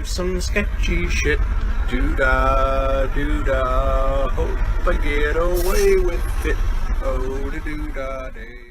some sketchy shit. Doo-dah, doo-dah, hope I get away with it. Oh, the doo-dah day.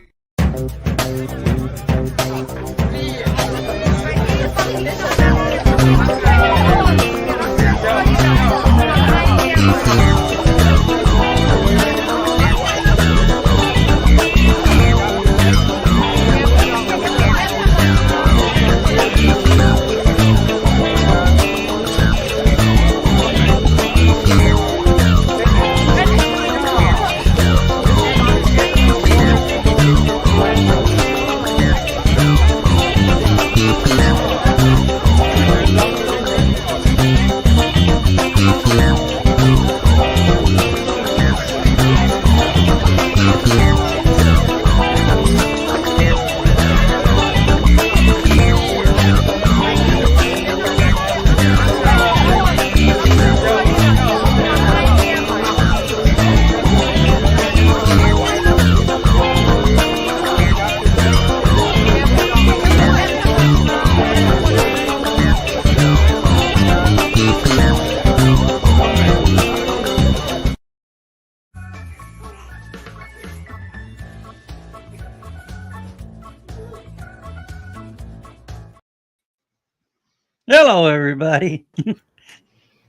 Hello, everybody.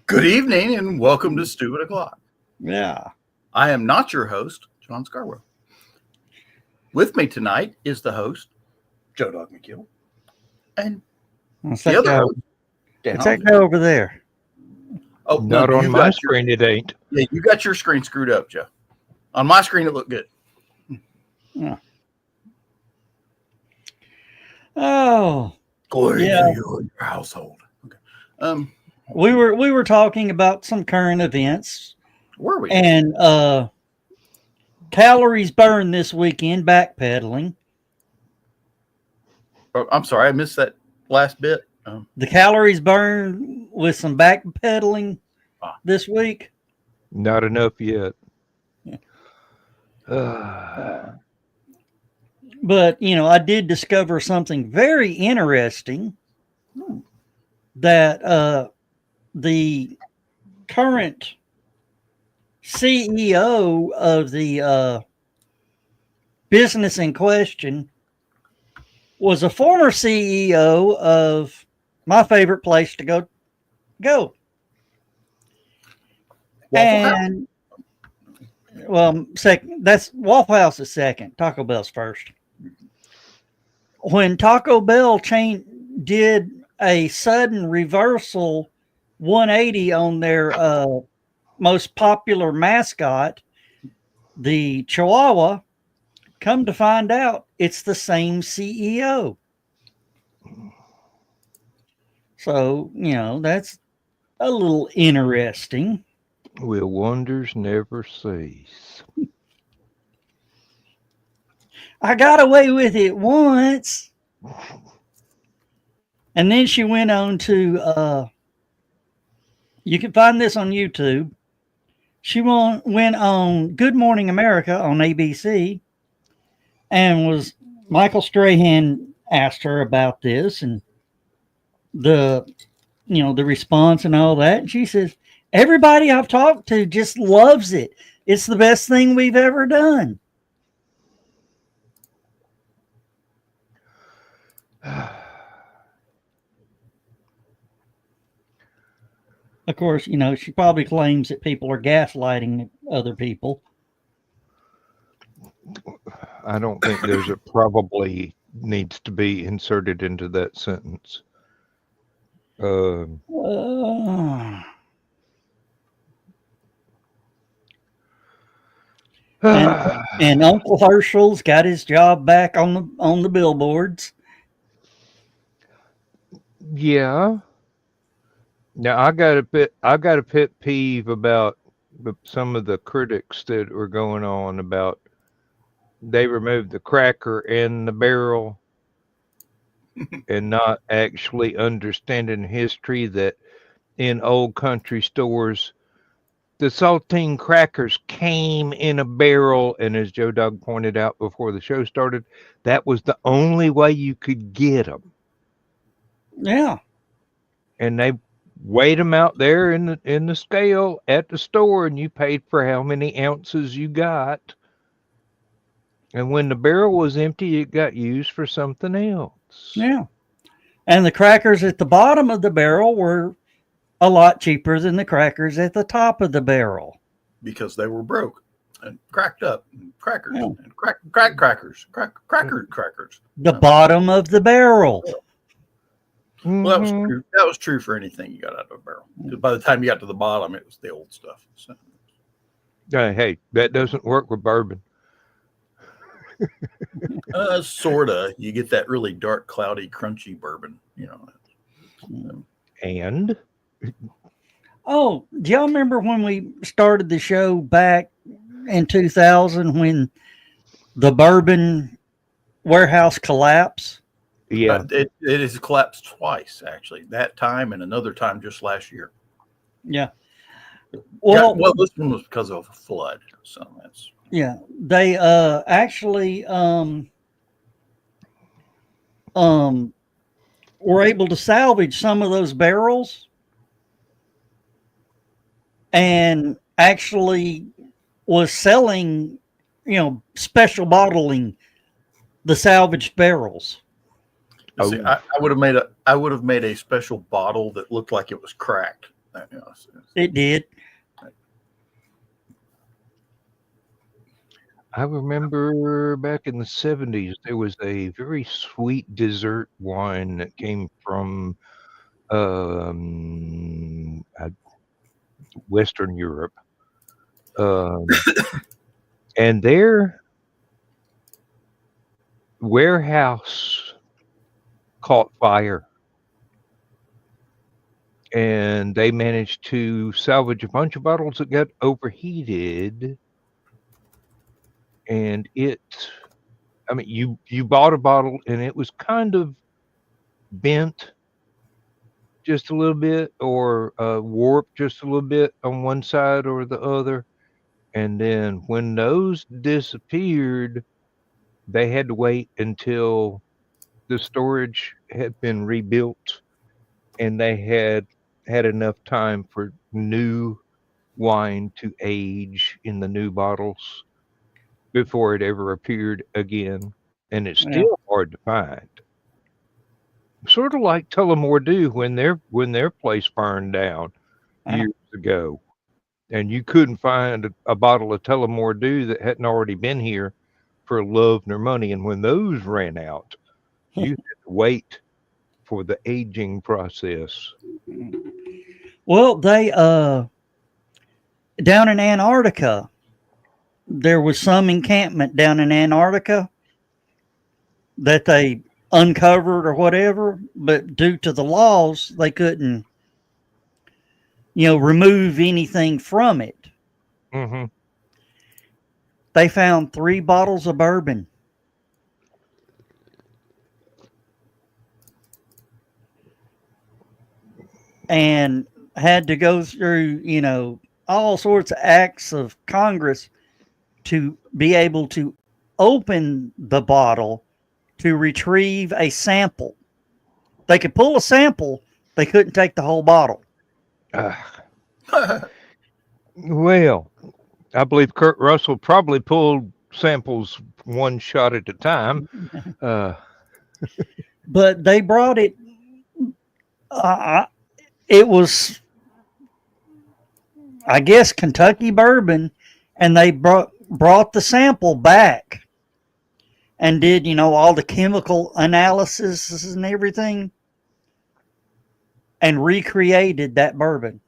Good evening and welcome to Stupid O'Clock. Yeah. I am not your host, John Scarborough. With me tonight is the host, Joe Dog McKill. And the other host, Dan What's that guy over there? Oh, not on my screen, it ain't. Yeah, you got your screen screwed up, Joe. On my screen, it looked good. Yeah. Oh. Glory to you and your household. Okay. We were talking about some current events. Were we? And calories burned this weekend backpedaling. Oh, I'm sorry, I missed that last bit. The calories burned with some backpedaling this week. Not enough yet. But, I did discover something very interesting that the current CEO of the business in question was a former CEO of my favorite place to go. And second, that's Waffle House is second. Taco Bell's first. When Taco Bell did a sudden reversal 180 on their most popular mascot, the Chihuahua, come to find out it's the same CEO. So, that's a little interesting. Will wonders never cease? I got away with it once. And then she went on to, you can find this on YouTube. She went on Good Morning America on ABC and Michael Strahan asked her about this and the response and all that. And she says, everybody I've talked to just loves it. It's the best thing we've ever done. Of course, she probably claims that people are gaslighting other people. I don't think there's a probably needs to be inserted into that sentence. And Uncle Herschel's got his job back on the billboards. Yeah. Now I got a pet peeve about some of the critics that were going on about they removed the cracker and the barrel and not actually understanding history that in old country stores the saltine crackers came in a barrel, and as Joe Dog pointed out before the show started, that was the only way you could get them. Yeah. And they weighed them out there in the scale at the store, and you paid for how many ounces you got. And when the barrel was empty, it got used for something else. Yeah. And the crackers at the bottom of the barrel were a lot cheaper than the crackers at the top of the barrel. Because they were broke and cracked up. And crackers. Yeah. And crackers. Crackers. The bottom of the barrel. Well, that was true. That was true for anything you got out of a barrel. Because by the time you got to the bottom, it was the old stuff. So. Hey, that doesn't work with bourbon. Sorta. You get that really dark, cloudy, crunchy bourbon, you know. And Oh, do y'all remember when we started the show back in 2000 when the bourbon warehouse collapsed? yeah, It has collapsed twice, actually. That time and another time just last year. Yeah. Well, This one was because of a flood. So that's yeah, they actually were able to salvage some of those barrels and actually was selling, special bottling the salvaged barrels. see, I would have made a special bottle that looked like it was cracked. It did. I remember back in the 70s, there was a very sweet dessert wine that came from Western Europe. And their warehouse caught fire. And they managed to salvage a bunch of bottles that got overheated. And you bought a bottle and it was kind of bent just a little bit or warped just a little bit on one side or the other. And then when those disappeared, they had to wait until the storage had been rebuilt and they had enough time for new wine to age in the new bottles before it ever appeared again, and it's still hard to find. Sort of like Tullamore Dew when their place burned down years ago, and you couldn't find a bottle of Tullamore Dew that hadn't already been here for love nor money, and when those ran out, you had to wait for the aging process. Well, they down in Antarctica, there was some encampment down in Antarctica that they uncovered or whatever, but due to the laws, they couldn't, remove anything from it. Mm-hmm. They found 3 bottles of bourbon. And had to go through, all sorts of acts of Congress to be able to open the bottle to retrieve a sample. They could pull a sample, they couldn't take the whole bottle. Well, I believe Kurt Russell probably pulled samples one shot at a time. But they brought it. It was, I guess, Kentucky bourbon, and they brought the sample back and did, all the chemical analysis and everything and recreated that bourbon.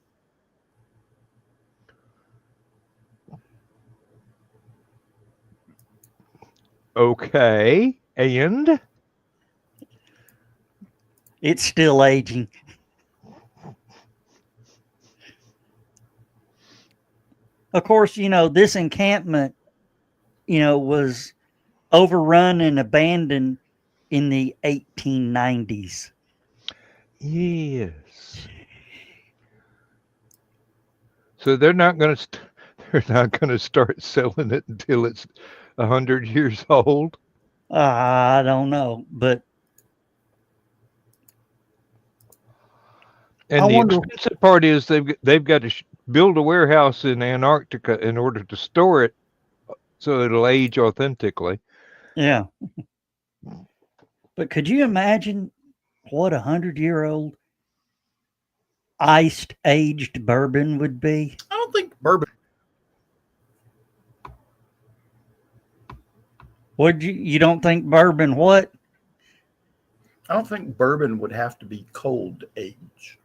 Okay, and it's still aging. Of course, this encampment, was overrun and abandoned in the 1890s. Yes. So they're not going to start selling it until it's 100 years old. I don't know, but And I the wonder. expensive part is they've got to build a warehouse in Antarctica in order to store it so it'll age authentically. Yeah. But could you imagine what 100-year-old iced aged bourbon would be? I don't think bourbon. Would you don't think bourbon what? I don't think bourbon would have to be cold age.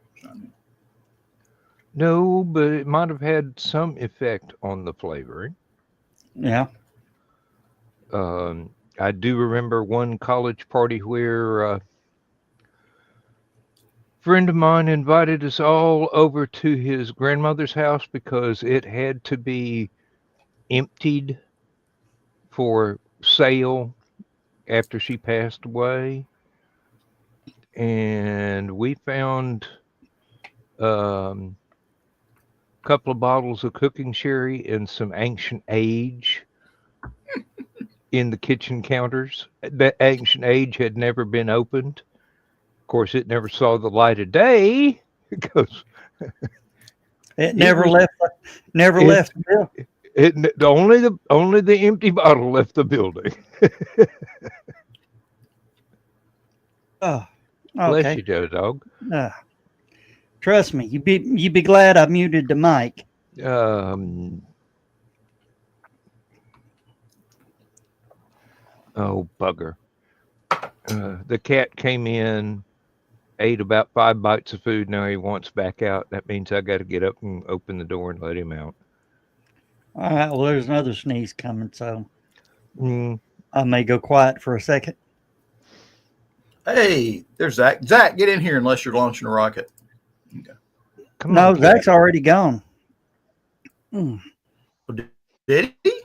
No, but it might have had some effect on the flavoring. Yeah. I do remember one college party where a friend of mine invited us all over to his grandmother's house because it had to be emptied for sale after she passed away. And we found a couple of bottles of cooking sherry and some ancient age in the kitchen counters. That ancient age had never been opened. Of course, it never saw the light of day because It never left the building. only the empty bottle left the building. Oh, Bless okay. you, Joe Dog. Trust me, you'd be glad I muted the mic. Oh, bugger. The cat came in, ate about 5 bites of food. Now he wants back out. That means I got to get up and open the door and let him out. All right, well, there's another sneeze coming, so Mm. I may go quiet for a second. Hey, there's Zach. Zach, get in here unless you're launching a rocket. Okay. Come No, on, Zach's already gone. Mm. Did he?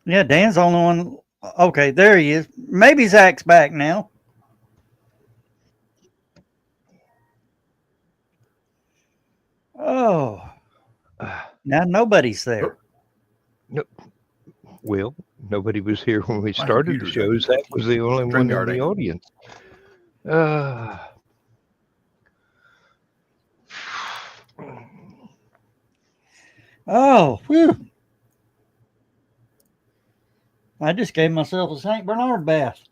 Yeah, Dan's the only one. Okay, there he is. Maybe Zach's back now. Oh, now nobody's there. Well, nobody was here when we My started the computer's show. acting Zach was the only one in StreamYard the ain't. audience. Oh, whew. I just gave myself a St. Bernard bath.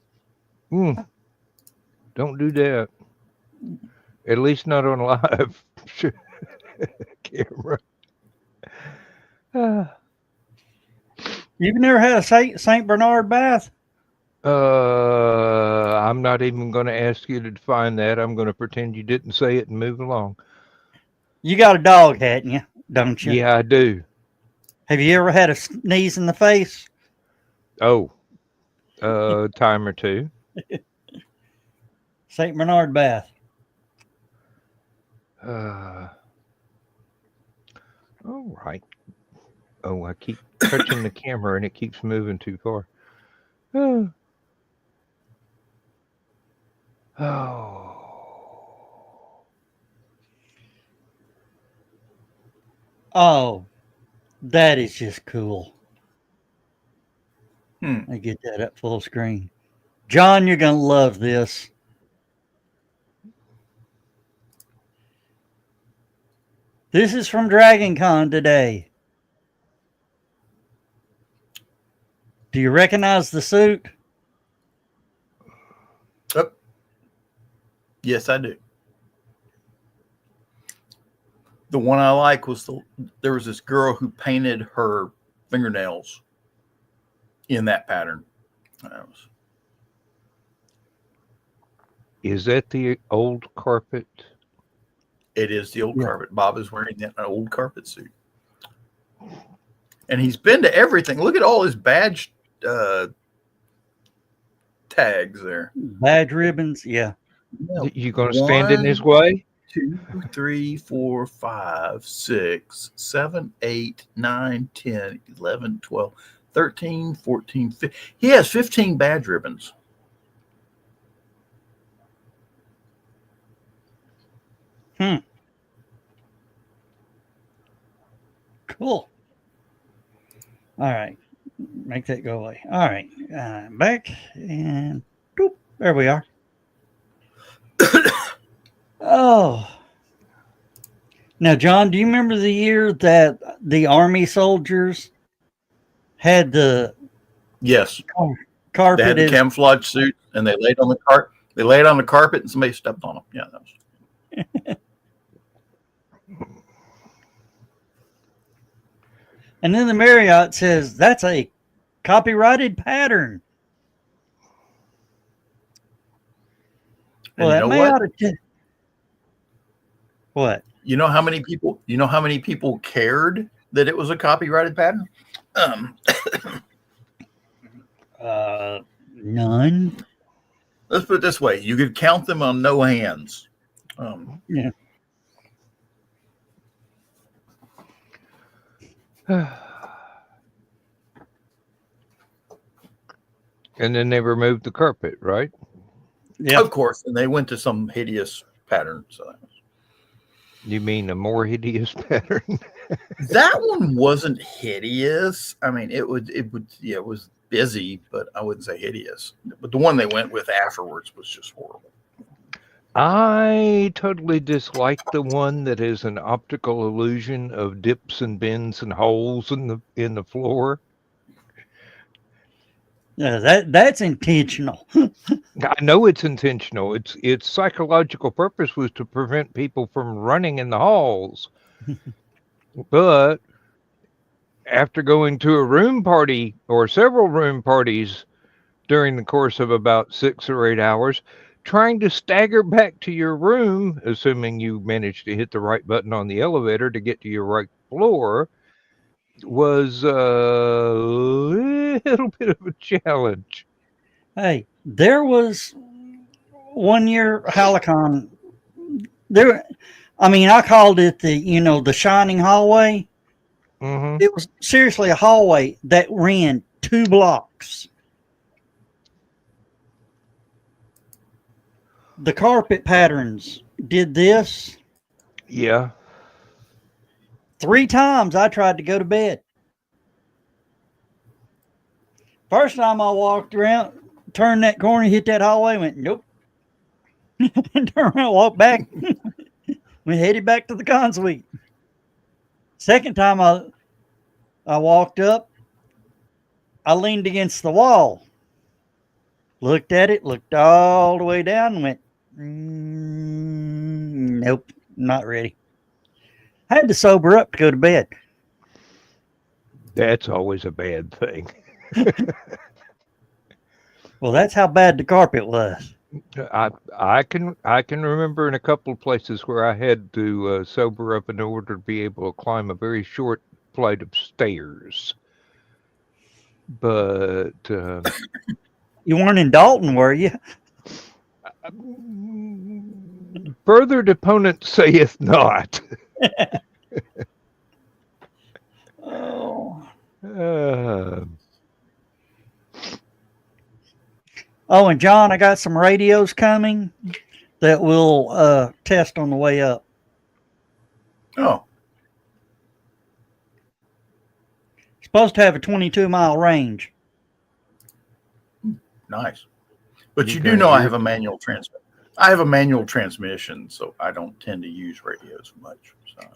Don't do that. At least not on live camera. You've never had a St. Bernard bath? I'm not even going to ask you to define that. I'm going to pretend you didn't say it and move along. You got a dog, hadn't you? Don't you? Yeah, I do. Have you ever had a sneeze in the face? Oh, time or two. St. Bernard bath. All right. Oh, I keep touching the camera and it keeps moving too far. Oh, that is just cool. Hmm. I get that up full screen. John, you're going to love this. This is from Dragon Con today. Do you recognize the suit? Oh. Yes, I do. The one I like was there was this girl who painted her fingernails in that pattern. Is that the old carpet? It is the old carpet. Bob is wearing that old carpet suit. And he's been to everything. Look at all his badge tags there. Badge ribbons, yeah. You going to stand in his way? 2, 3, 4, 5, 6, 7, 8, 9, 10, 11, 12, 13, 14, 15. He has 15 badge ribbons. Cool. All right. Make that go away. All right. Back and boop, there we are. Oh, Now, John, do you remember the year that the Army soldiers had the Yes, they carpet had the as camouflage suit, and they laid on the cart. They laid on the carpet, and somebody stepped on them. Yeah, that was. and then the Marriott says that's a copyrighted pattern. And Well, you that know may what? ought to. What? You know how many people? You know how many people cared that it was a copyrighted pattern? None. Let's put it this way: you could count them on no hands. Yeah. And then they removed the carpet, right? Yeah. Of course, and they went to some hideous pattern. So You mean a more hideous pattern? that one wasn't hideous. I mean, it was busy, but I wouldn't say hideous. But the one they went with afterwards was just horrible. I totally dislike the one that is an optical illusion of dips and bends and holes in the floor. Yeah, that's intentional. I know it's intentional. Its psychological purpose was to prevent people from running in the halls. But after going to a room party or several room parties during the course of about 6 or 8 hours, trying to stagger back to your room, assuming you managed to hit the right button on the elevator to get to your right floor, was a little bit of a challenge. Hey, there was 1 year Halicon. There, I mean, I called it the shining hallway. Mm-hmm. It was seriously a hallway that ran 2 blocks. The carpet patterns did this. Yeah. 3 times I tried to go to bed. First time I walked around, turned that corner, hit that hallway, went, nope. Turned around, walked back. We headed back to the con suite. Second time I walked up, I leaned against the wall, looked at it, looked all the way down, and went, nope, not ready. I had to sober up to go to bed. That's always a bad thing. Well, that's how bad the carpet was. I can remember in a couple of places where I had to sober up in order to be able to climb a very short flight of stairs. But You weren't in Dalton, were you? further deponent saith not. Oh. Uh, Oh, and John, I got some radios coming that we'll test on the way up. Oh, Supposed to have a 22-mile range. nice. But you Okay, do know I you're- have a manual transmission. I have a manual transmission, so I don't tend to use radios much. So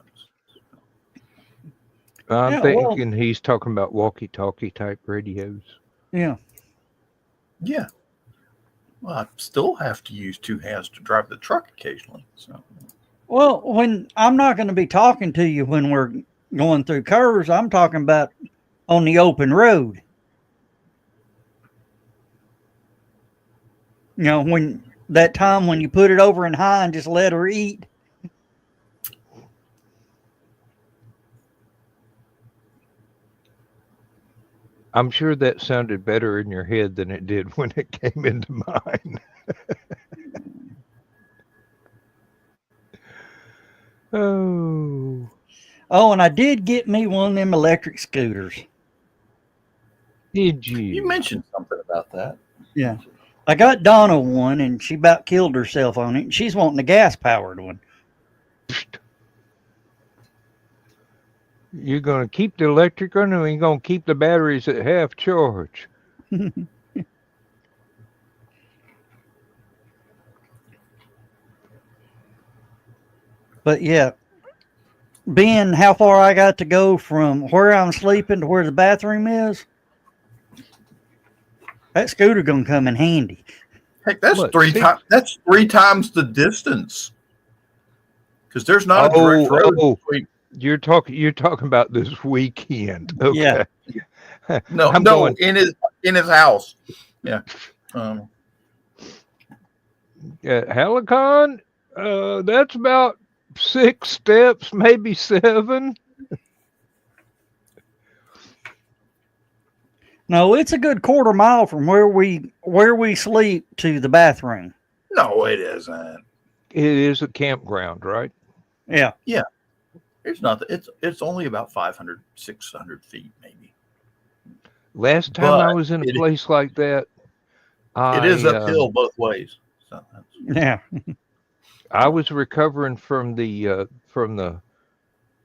I'm Yeah, well- thinking he's talking about walkie-talkie type radios. Yeah. yeah. Well, I still have to use 2 hands to drive the truck occasionally. So Well, when I'm not going to be talking to you when we're going through curves, I'm talking about on the open road. You know, when that time when you put it over in high and just let her eat. I'm sure that sounded better in your head than it did when it came into mine. Oh, Oh, and I did get me one of them electric scooters. did you? you mentioned something about that. Yeah. I got Donna one, and she about killed herself on it. And she's wanting a gas-powered one. You're going to keep the electric one, or you're going to keep the batteries at half charge? But yeah, being how far I got to go from where I'm sleeping to where the bathroom is, that scooter gonna come in handy. Heck, that's What, three six? times. That's 3 times the distance. Because there's not a direct road between. You're talking about this weekend. Okay. Yeah. No, I'm no, going in his house. Yeah. Helicon. That's about 6 steps, maybe 7. No, it's a good quarter mile from where we sleep to the bathroom. No, it isn't. It is a campground, right? Yeah. Yeah. It's not. It's only about 500, 600 feet, maybe. Last time I But was in a place like that, it is uphill both ways. So Yeah. I was recovering from the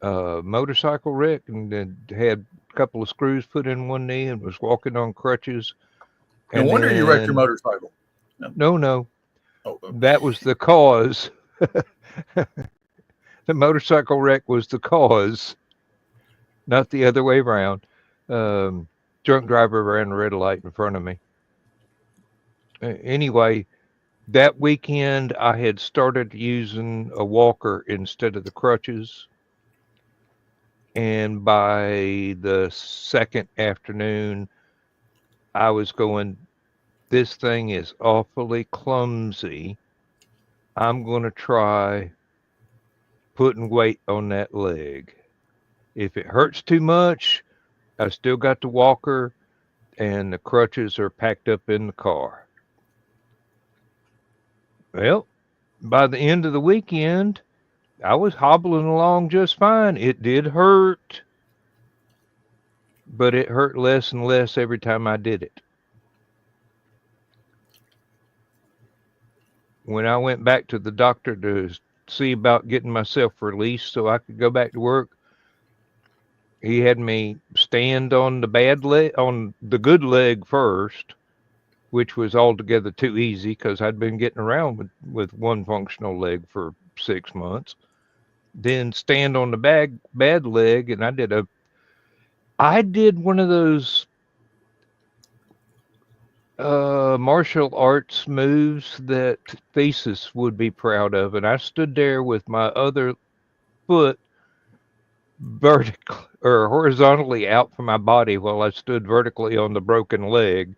motorcycle wreck and then had a couple of screws put in one knee and was walking on crutches. no wonder you wrecked your motorcycle. No, Oh, that was the cause. The motorcycle wreck was the cause, not the other way around. Drunk driver ran a red light in front of me. Anyway, that weekend I had started using a walker instead of the crutches. And by the second afternoon, I was going, this thing is awfully clumsy. I'm going to try putting weight on that leg. If it hurts too much, I still got the walker and the crutches are packed up in the car. Well, by the end of the weekend, I was hobbling along just fine. It did hurt, but it hurt less and less every time I did it. When I went back to the doctor to see about getting myself released so I could go back to work, he had me stand on the bad leg, on the good leg first, which was altogether too easy because I'd been getting around with one functional leg for 6 months. Then stand on the bad leg, and I did one of those martial arts moves that Thesis would be proud of, and I stood there with my other foot vertically or horizontally out from my body while I stood vertically on the broken leg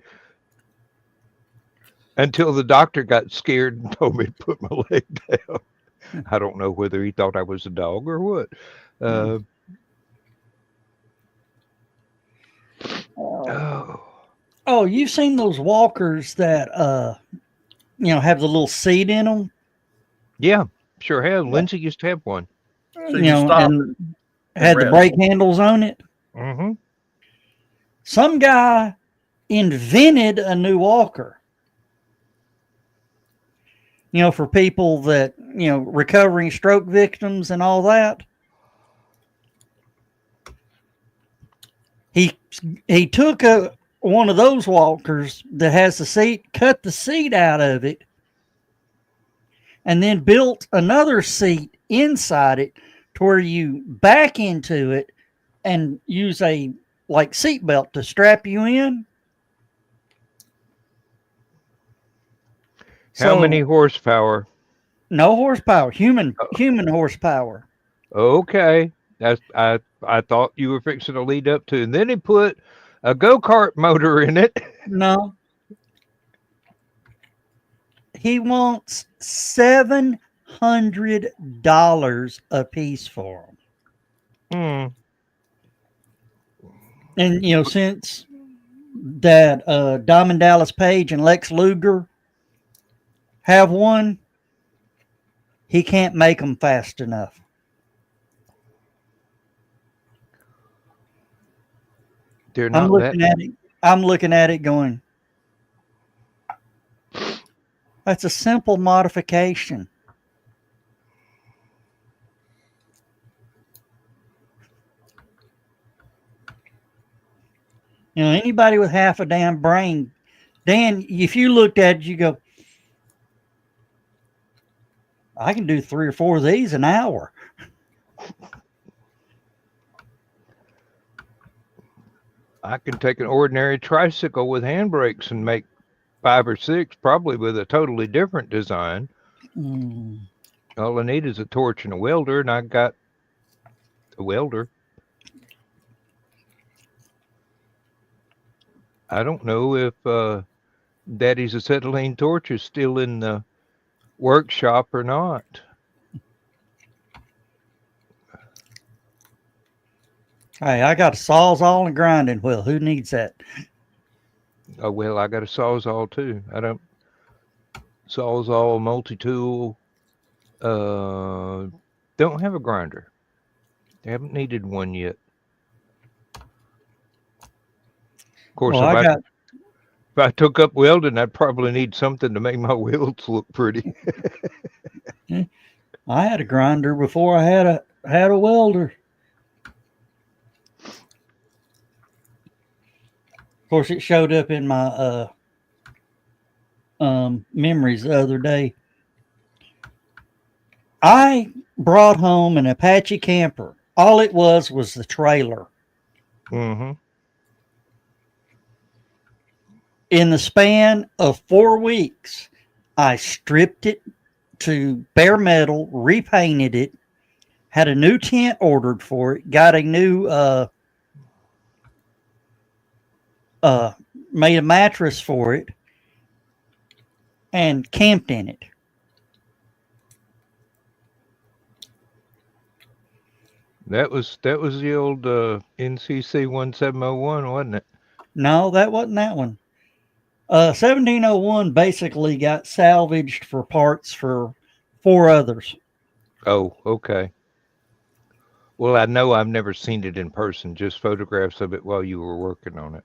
until the doctor got scared and told me to put my leg down. I don't know whether he thought I was a dog or what. Oh, you've seen those walkers that have the little seat in them? Yeah, sure have. Lindsay used to have one. So you stop and had the brake handles on it. Mm-hmm. Some guy invented a new walker. For people that, recovering stroke victims and all that. He took one of those walkers that has the seat, cut the seat out of it, and then built another seat inside it to where you back into it and use a seat belt to strap you in. How many horsepower? No horsepower. Human horsepower. Okay. I thought you were fixing to lead up to. And then he put a go-kart motor in it. No. He wants $700 a piece for them. And since that Diamond Dallas Page and Lex Luger have one, he can't make them fast enough. They're not I'm looking at it going, that's a simple modification. Anybody with half a damn brain, Dan, if you looked at it, you go, I can do 3 or 4 of these an hour. I can take an ordinary tricycle with handbrakes and make 5 or 6, probably with a totally different design. Mm. All I need is a torch and a welder, and I got a welder. I don't know if Daddy's acetylene torch is still in the workshop or not. Hey, I got a sawzall and a grinding wheel. Who needs that? Oh well, I got a sawzall too. I don't sawzall, multi-tool. Don't have a grinder. I haven't needed one yet. Of course, Well, if I took up welding, I'd probably need something to make my welds look pretty. I had a grinder before I had a welder. Of course, it showed up in my memories the other day. I brought home an Apache camper. All it was the trailer. Mm-hmm. In the span of 4 weeks, I stripped it to bare metal, repainted it, had a new tent ordered for it, got a new made a mattress for it, and camped in it. That was the old NCC 1701, wasn't it? No, that wasn't that one. 1701 basically got salvaged for parts for 4 others. Oh, okay. Well, I know I've never seen it in person, just photographs of it while you were working on it.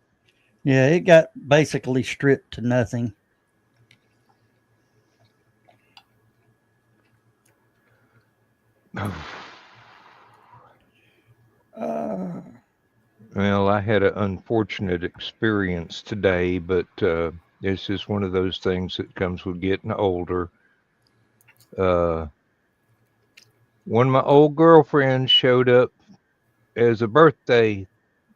Yeah, it got basically stripped to nothing. Well, I had an unfortunate experience today, but it's just one of those things that comes with getting older. One of my old girlfriends showed up as a birthday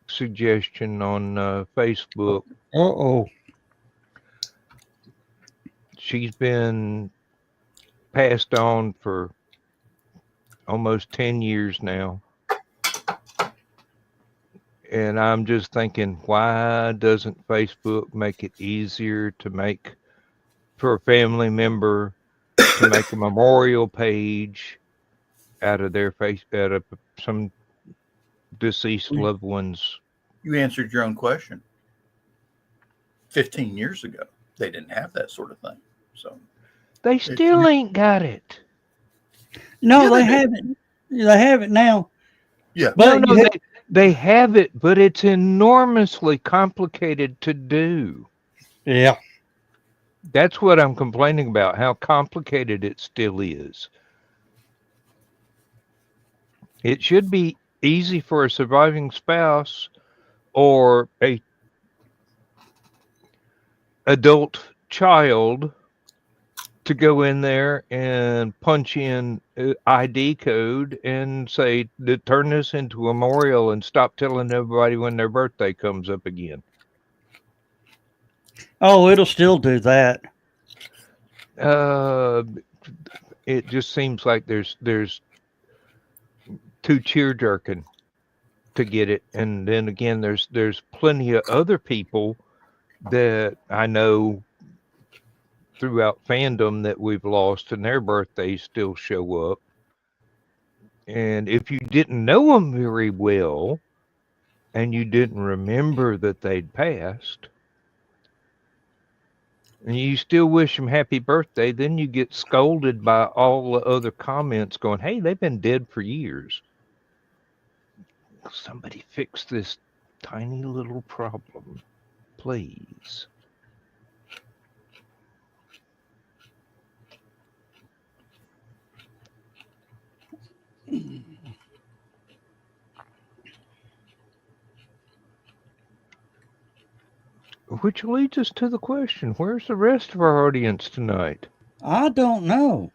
suggestion on Facebook. Uh-oh. She's been passed on for almost 10 years now. And I'm just thinking, why doesn't Facebook make it easier to make for a family member to make a memorial page out of some deceased loved ones? You answered your own question. 15 years ago, they didn't have that sort of thing. So They still ain't got it. No, Yeah, they they do. haven't. They have it now. Yeah. But No, they have it, but it's enormously complicated to do. yeah. That's what I'm complaining about, how complicated it still is. It should be easy for a surviving spouse or a adult child to go in there and punch in ID code and say, turn this into a memorial and stop telling everybody when their birthday comes up again. Oh, it'll still do that. It just seems like there's too tear jerking to get it, and then again, there's plenty of other people that I know throughout fandom that we've lost, and their birthdays still show up. And if you didn't know them very well, and you didn't remember that they'd passed, and you still wish them happy birthday, then you get scolded by all the other comments going, hey, they've been dead for years. Somebody fix this tiny little problem, please. Which leads us to the question, where's the rest of our audience tonight? I don't know.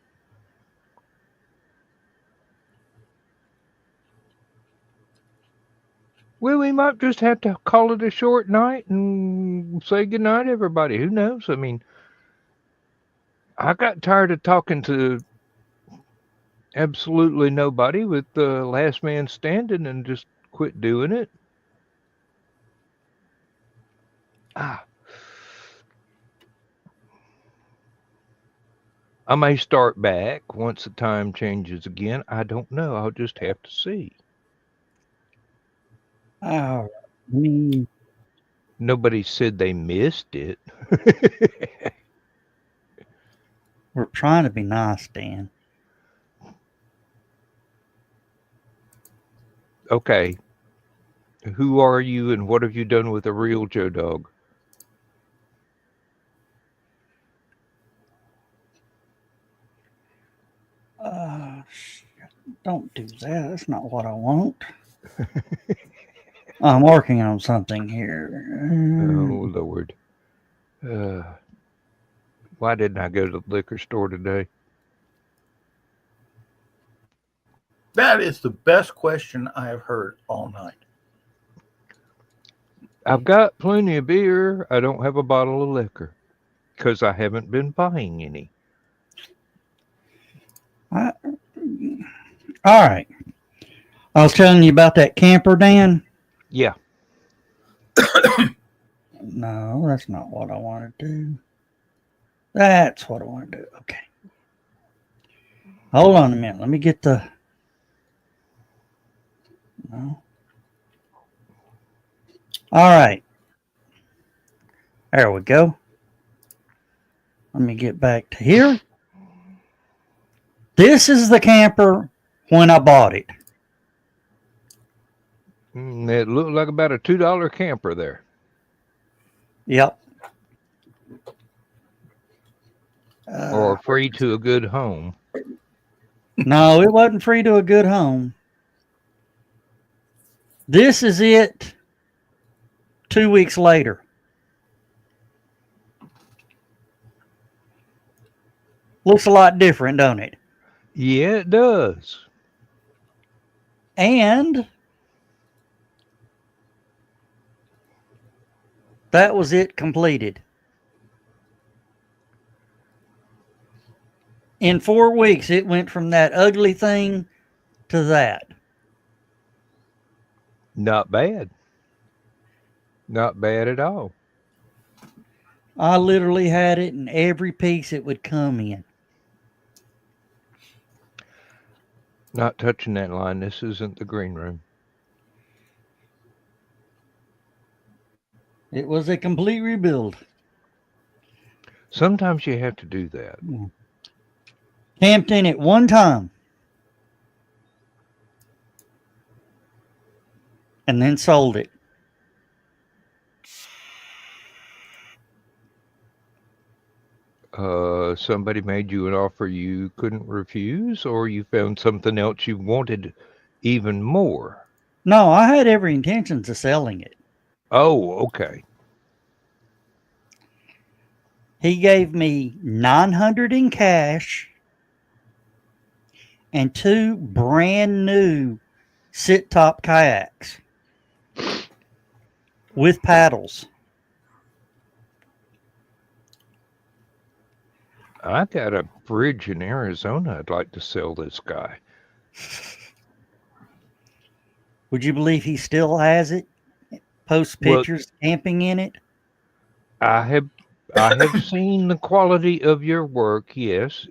Woo we might just have to call it a short night and say goodnight, everybody. Who knows? I mean, I got tired of talking to absolutely nobody with the last man standing and just quit doing it. Ah. I may start back once the time changes again. I don't know. I'll just have to see. Oh, I mean, Nobody said they missed it. we're trying to be nice, Dan. Okay. Who are you and what have you done with a real Joe Dog? Don't do that. That's not what I want. I'm working on something here. Oh, Lord. Why didn't I go to the liquor store today? That is the best question I have heard all night. I've got plenty of beer. I don't have a bottle of liquor because I haven't been buying any. All right. I was telling you about that camper, Dan. Yeah. No, that's not what I want to do. That's what I want to do. Okay. Hold on a minute. Let me get the. No. All right. There we go. Let me get back to here. This is the camper when I bought it. It looked like about a $2 camper there. Yep. Or free to a good home. No, it wasn't free to a good home. This is it 2 weeks later. Looks a lot different, don't it? Yeah, it does. And that was it completed. In 4 weeks, it went from that ugly thing to that. Not bad. Not bad at all. I literally had it in every piece it would come in. Not touching that line. This isn't the green room. It was a complete rebuild. Sometimes you have to do that. Camped in it one time. And then sold it. Somebody made you an offer you couldn't refuse, or you found something else you wanted even more? No, I had every intention of selling it. Oh, okay. He gave me $900 in cash and 2 brand new sit top kayaks with paddles. I got a bridge in Arizona I'd like to sell this guy. Would you believe he still has it? Posts pictures camping in it. I have seen the quality of your work. Yes,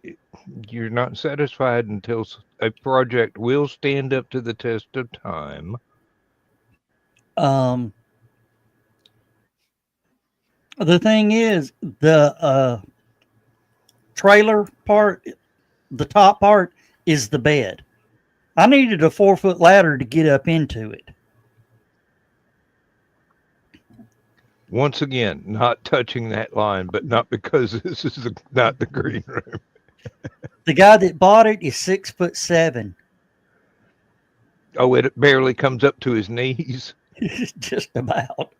you're not satisfied until a project will stand up to the test of time. The thing is, the trailer part, the top part is the bed. I needed a 4-foot ladder to get up into it. Once again, not touching that line, but not because this is not the green room. The guy that bought it is 6'7". Oh, it barely comes up to his knees. Just about.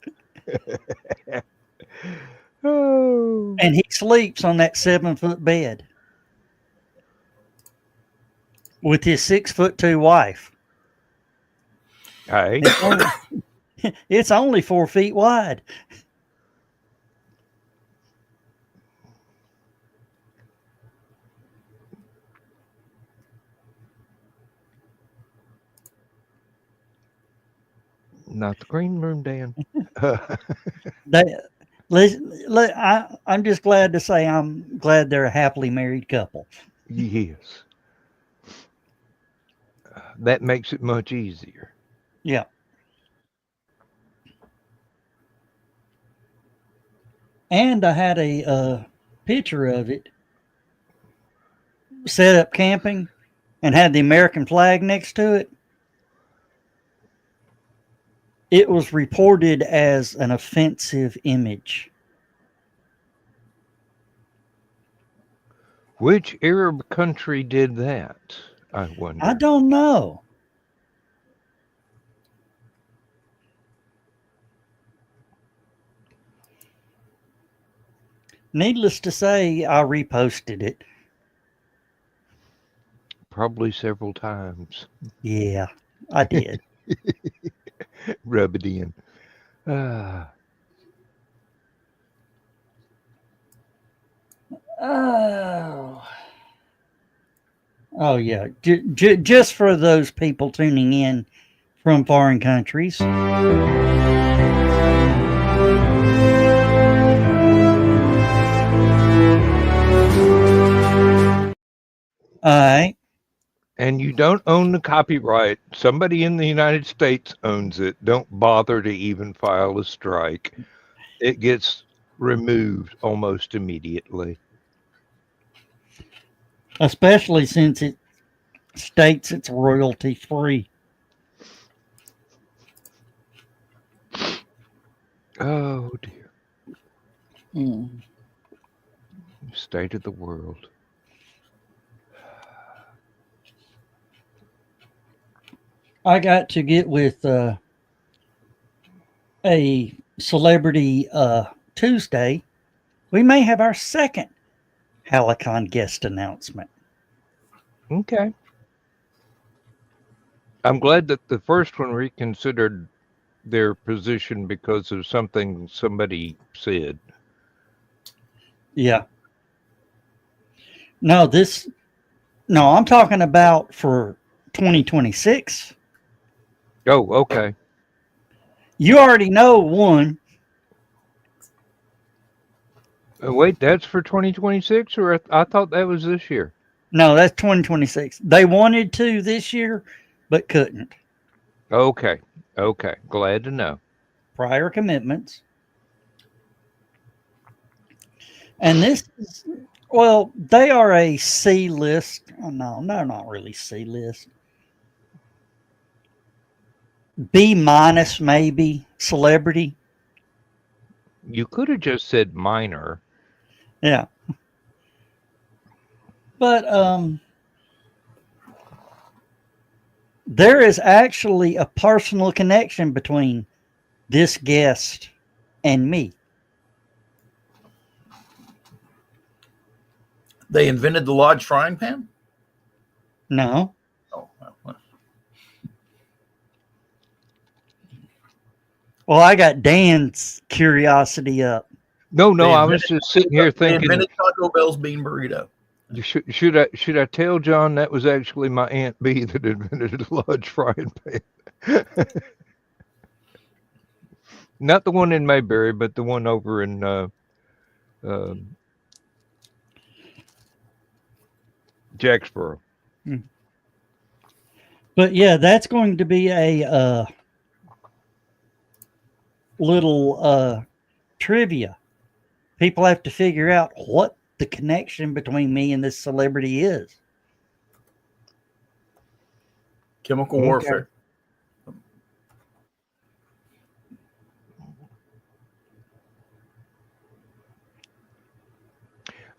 Oh. And he sleeps on that 7-foot bed with his 6'2" wife. Hey. It's only 4 feet wide. Not the green room, Dan. They, I'm just glad to say I'm glad they're a happily married couple. Yes. That makes it much easier. Yeah. And I had a picture of it set up camping and had the American flag next to it. It was reported as an offensive image. Which Arab country did that? I wonder. I don't know. Needless to say, I reposted it. Probably several times. Yeah, I did. Rub it in. Ah. Oh. Oh, yeah. Just for those people tuning in from foreign countries. All right. And you don't own the copyright. Somebody in the United States owns it. Don't bother to even file a strike. It gets removed almost immediately. Especially since it states it's royalty free. Oh dear. Mm. State of the world. I got to get with a celebrity Tuesday. We may have our second Halicon guest announcement. Okay. I'm glad that the first one reconsidered their position because of something somebody said. Yeah. No, I'm talking about for 2026. Oh, okay. You already know one. Wait, that's for 2026, or I thought that was this year. No, that's 2026. They wanted to this year, but couldn't. Okay. Okay. Glad to know. Prior commitments. And this is, well, they are a C list. Oh, no, they're not really C list. B minus, maybe, celebrity. You could have just said minor. Yeah. But there is actually a personal connection between this guest and me. They invented the Lodge frying pan? No. Oh, well. Well, I got Dan's curiosity up. No, They I was invented- just sitting here They thinking, invented Taco Bell's bean burrito. should I tell John that was actually my Aunt B that invented a large frying pan? Not the one in Mayberry, but the one over in Jacksboro. But yeah, that's going to be a little trivia. People have to figure out what the connection between me and this celebrity is. Chemical Okay. warfare.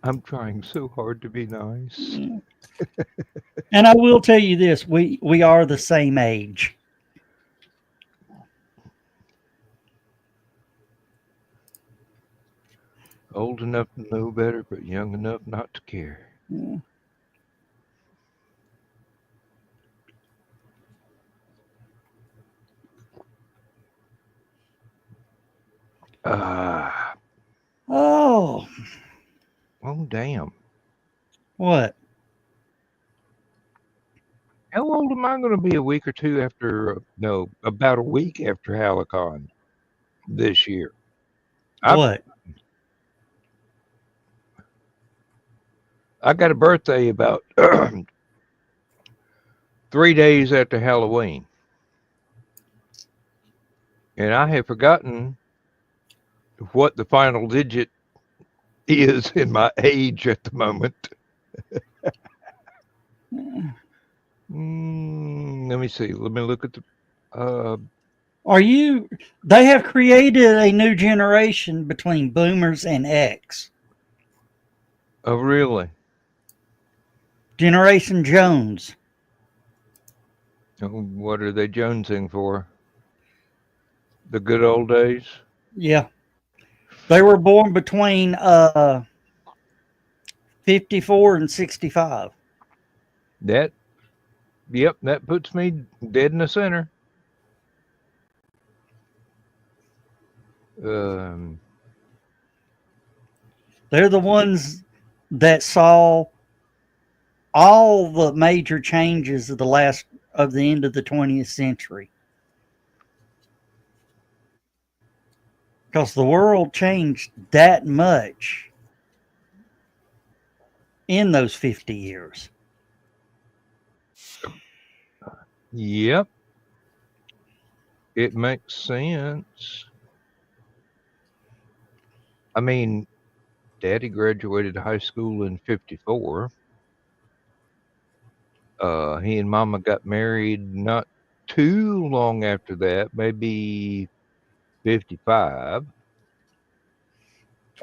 I'm trying so hard to be nice. And I will tell you this, we are the same age. Old enough to know better, but young enough not to care. Yeah. Uh, Oh, oh, damn. what? How old am I going to be a week or two after? No, about a week after Halicon this year. What? I got a birthday about 3 days after Halloween, and I have forgotten what the final digit is in my age at the moment. Let me see. Let me look at the. They have created a new generation between boomers and X. Oh, really? Generation Jones. Oh, what are they jonesing for? The good old days? Yeah. They were born between 54 and 65. Yep, that puts me dead in the center. Um, They're the ones that saw all the major changes of the end of the 20th century. Because the world changed that much in those 50 years. yep, it makes sense. I mean, Daddy graduated high school in '54. He and Mama got married not too long after that, maybe '55.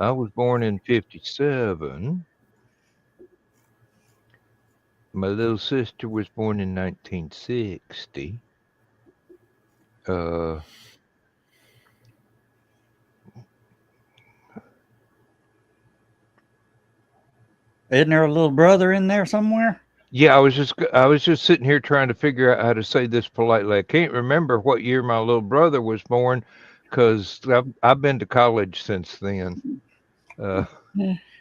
I was born in '57. My little sister was born in 1960. Uh, Isn't there a little brother in there somewhere? yeah, I was just sitting here trying to figure out how to say this politely. I can't remember what year my little brother was born because I've been to college since then. Uh,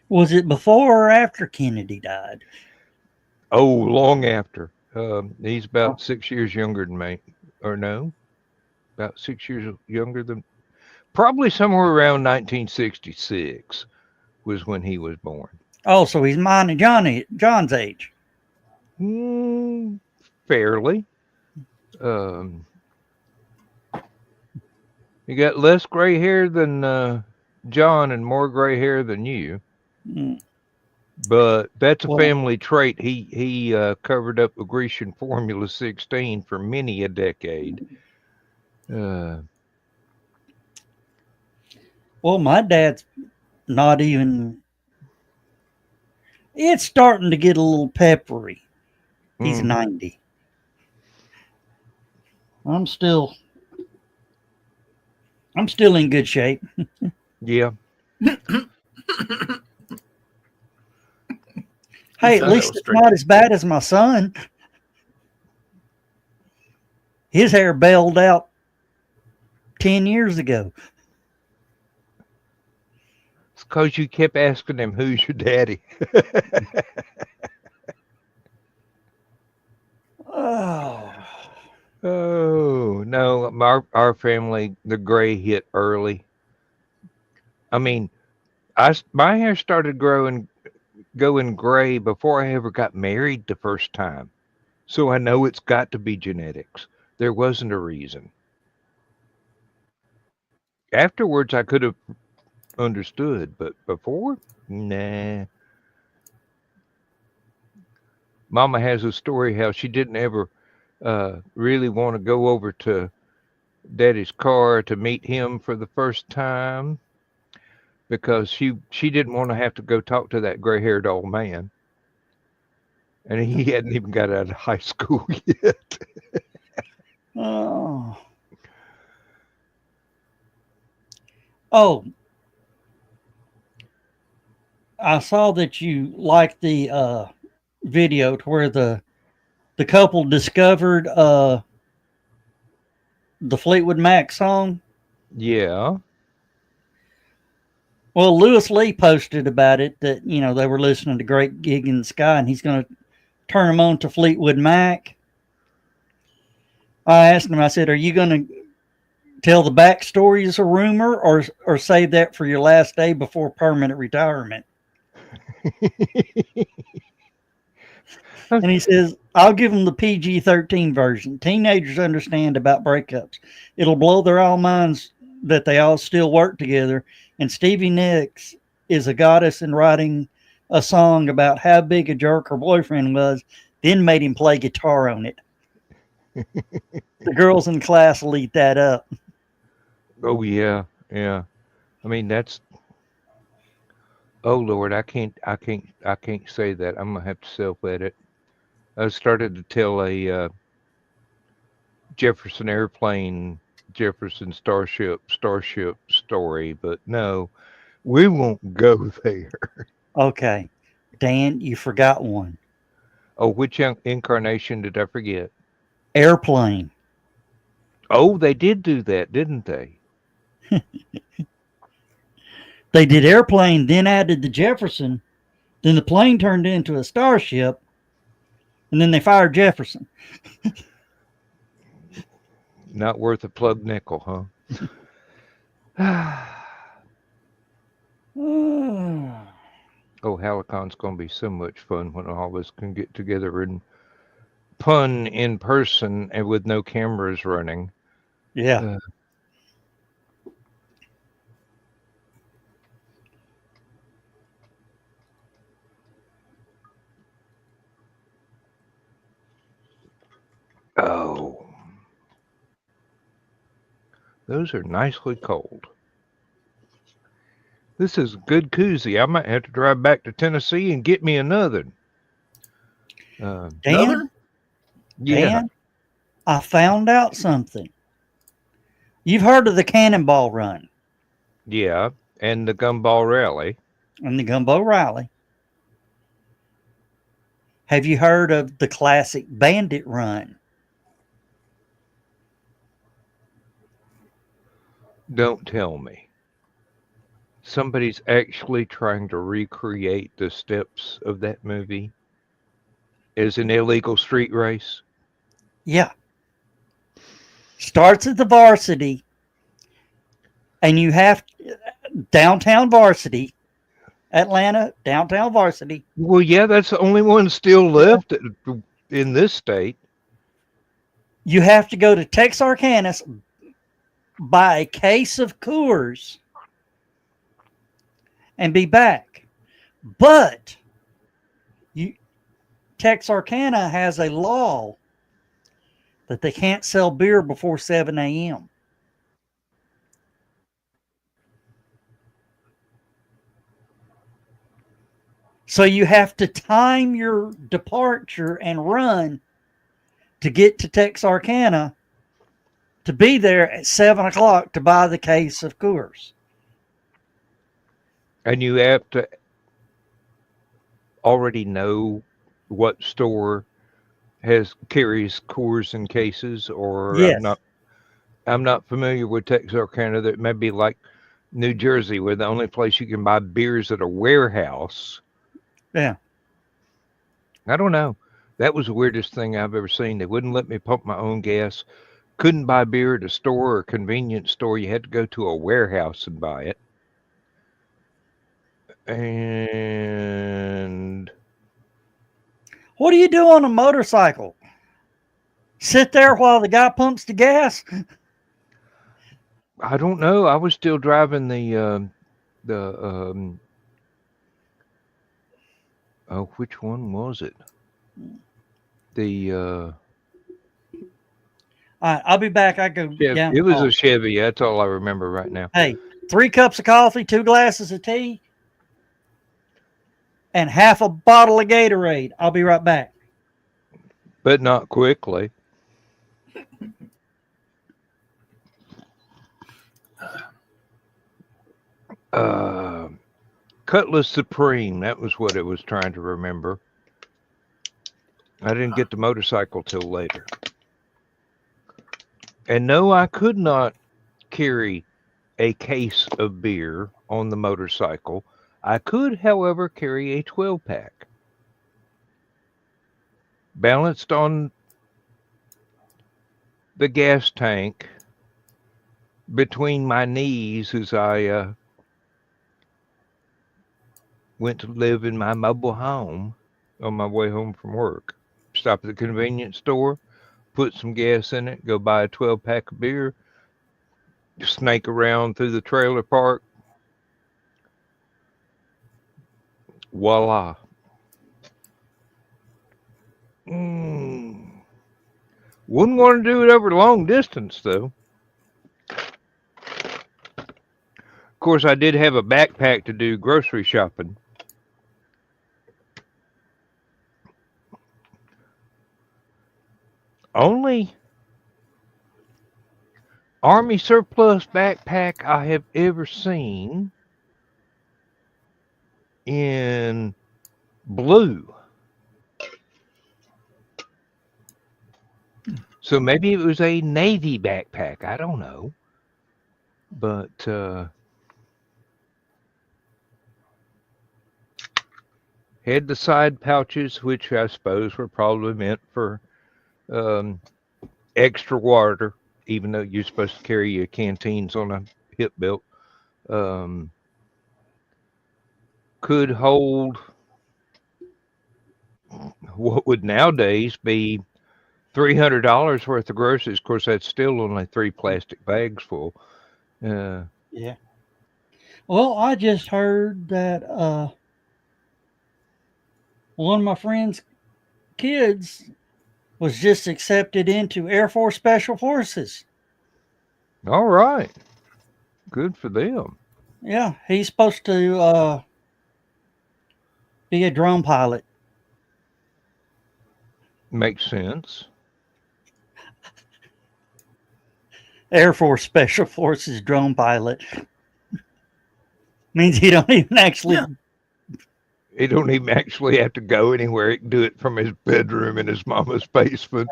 Was it before or after Kennedy died? oh, long after. He's about 6 years younger than me, or no, about 6 years younger than. Probably somewhere around 1966 was when he was born. Oh, so he's mine and John's age. Mm, fairly. Um, you got less gray hair than John and more gray hair than you, Mm. but that's a Well, family trait. He covered up a Grecian Formula 16 for many a decade. Uh, well, my dad's not even. It's starting to get a little peppery. He's mm, 90. I'm still I'm still in good shape. yeah, Hey, thought at that least was it's straight. not as bad as my son. His hair bailed out 10 years ago. it's because you kept asking him who's your daddy. Oh. Oh no, our family the gray hit early. I mean, my hair started going gray before I ever got married the first time. So I know it's got to be genetics. There wasn't a reason. Afterwards, I could have understood, but before, nah. Mama has a story how she didn't ever really want to go over to Daddy's car to meet him for the first time because she didn't want to have to go talk to that gray-haired old man, and he hadn't even got out of high school yet. Oh. Oh, I saw that you liked the video to where the couple discovered the Fleetwood Mac song. Yeah. Well, Lewis Lee posted about it that, they were listening to Great Gig in the Sky, and he's going to turn them on to Fleetwood Mac. I asked him, I said, are you going to tell the backstory as a rumor or save that for your last day before permanent retirement? And he says, I'll give them the PG-13 version. Teenagers understand about breakups. It'll blow their all minds that they all still work together. And Stevie Nicks is a goddess in writing a song about how big a jerk her boyfriend was, then made him play guitar on it. The girls in class will eat that up. Oh yeah, yeah. I mean that's. Oh Lord, I can't say that. I'm gonna have to self-edit. I started to tell a Jefferson Airplane, Jefferson Starship story, but no, we won't go there. Okay. Dan, you forgot one. Oh, which incarnation did I forget? Airplane. Oh, they did do that, didn't they? They did Airplane, then added the Jefferson. Then the plane turned into a starship. And then they fired Jefferson. Not worth a plug nickel, huh? Oh, Halicon's going to be so much fun when all of us can get together and pun in person and with no cameras running. Yeah. Oh. Those are nicely cold. This is a good koozie. I might have to drive back to Tennessee and get me another. Dan, yeah. Dan, I found out something. You've heard of the Cannonball Run. Yeah, and the Gumball Rally. And the Gumbo Rally. Have you heard of the classic Bandit Run? Don't tell me. Somebody's actually trying to recreate the steps of that movie as an illegal street race. Yeah. Starts at the Varsity, and you have downtown Varsity, Atlanta, downtown Varsity. Well, yeah, that's the only one still left in this state. You have to go to Texarkana, buy a case of Coors, and be back. But Texarkana has a law that they can't sell beer before 7 a.m. So you have to time your departure and run to get to Texarkana to be there at 7 o'clock to buy the case of Coors. And you have to already know what store carries Coors in cases, or Yes. I'm not familiar with Texarkana. That may be like New Jersey, where the only place you can buy beers at a warehouse. Yeah. I don't know. That was the weirdest thing I've ever seen. They wouldn't let me pump my own gas. Couldn't buy beer at a store or a convenience store. You had to go to a warehouse and buy it. And what do you do on a motorcycle? Sit there while the guy pumps the gas? I don't know. I was still driving which one was it? All right, I'll be back. I go down. It was a Chevy. That's all I remember right now. Hey, 3 cups of coffee, 2 glasses of tea, and half a bottle of Gatorade. I'll be right back. But not quickly. Cutlass Supreme. That was what it was trying to remember. I didn't get the motorcycle till later. And no, I could not carry a case of beer on the motorcycle. I could, however, carry a 12-pack. Balanced on the gas tank between my knees as I went to live in my mobile home on my way home from work. Stop at the convenience store, put some gas in it, go buy a 12-pack of beer, snake around through the trailer park. Voila. Wouldn't want to do it over long distance, though. Of course, I did have a backpack to do grocery shopping. Only Army surplus backpack I have ever seen in blue. So maybe it was a Navy backpack. I don't know. But had the side pouches, which I suppose were probably meant for extra water, even though you're supposed to carry your canteens on a hip belt. Could hold what would nowadays be $300 worth of groceries. Of course, that's still only 3 plastic bags full. Yeah. Well, I just heard that one of my friend's kids was just accepted into Air Force Special Forces. All right. Good for them. Yeah, he's supposed to be a drone pilot. Makes sense. Air Force Special Forces drone pilot. Means he don't even actually... Yeah. He don't even actually have to go anywhere. He can do it from his bedroom in his mama's basement.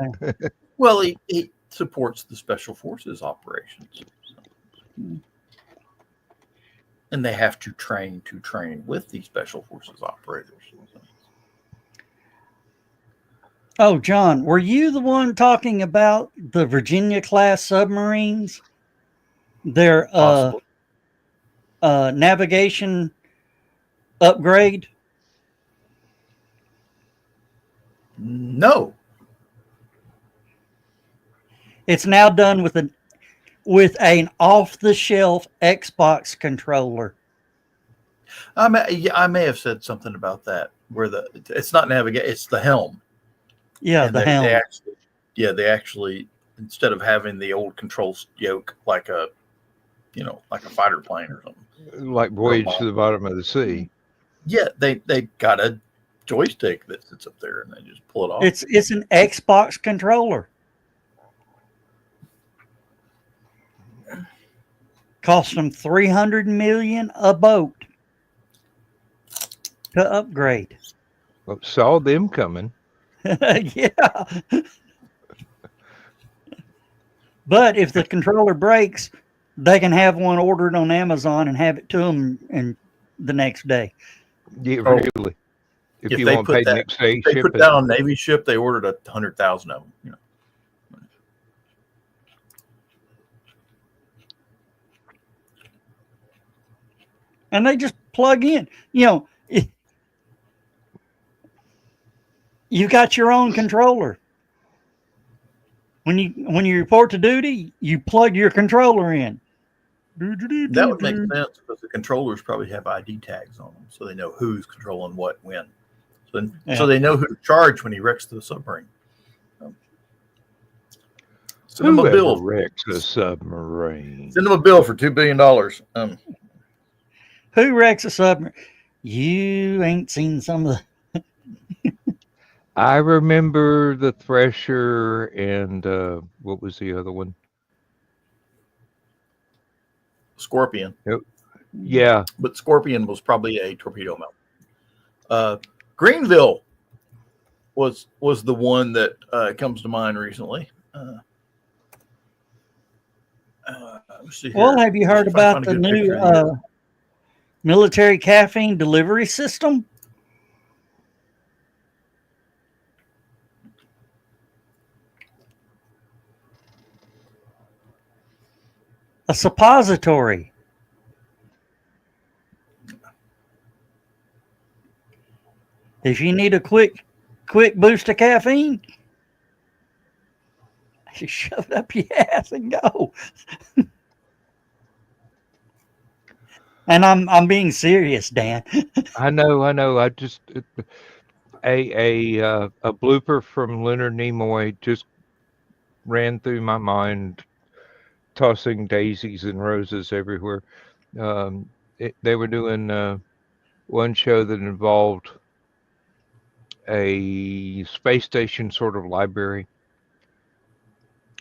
Well, he supports the Special Forces operations. And they have to train with the Special Forces operators. Oh, John, were you the one talking about the Virginia-class submarines? Their navigation upgrade? No. It's now done with an off-the-shelf Xbox controller. I may have said something about that, where it's not navigate, it's the helm. Yeah, And the helm. They actually, instead of having the old control yoke like a fighter plane or something, Like Voyage to the Bottom of the Sea. Yeah, they got a joystick that sits up there, and they just pull it off. It's an Xbox controller. Cost them $300 million a boat to upgrade. Well, saw them coming. Yeah. But if the controller breaks, they can have one ordered on Amazon and have it to them in the next day. Yeah, really. If you want to pay next day, they put that on Navy ship. They ordered 100,000 of them. You know. And they just plug in. You know, you got your own controller. When you report to duty, you plug your controller in. That would make sense because the controllers probably have ID tags on them, so they know who's controlling what when. So they know who to charge when he wrecks the submarine. Send him a bill. Wrecks a submarine. Send him a bill for $2 billion. Who wrecks a submarine? You ain't seen some of the. I remember the Thresher and what was the other one? Scorpion. Yep. Yeah. But Scorpion was probably a torpedo mount. Greenville was the one that comes to mind recently. Let's see Well, here. have you Let's heard see if I can about find a the good new picture here. military caffeine delivery system? A suppository. If you need a quick boost of caffeine, you shove it up your ass and go. And I'm being serious, Dan. I know. I just a blooper from Leonard Nimoy just ran through my mind, tossing daisies and roses everywhere. They were doing one show that involved a space station sort of library,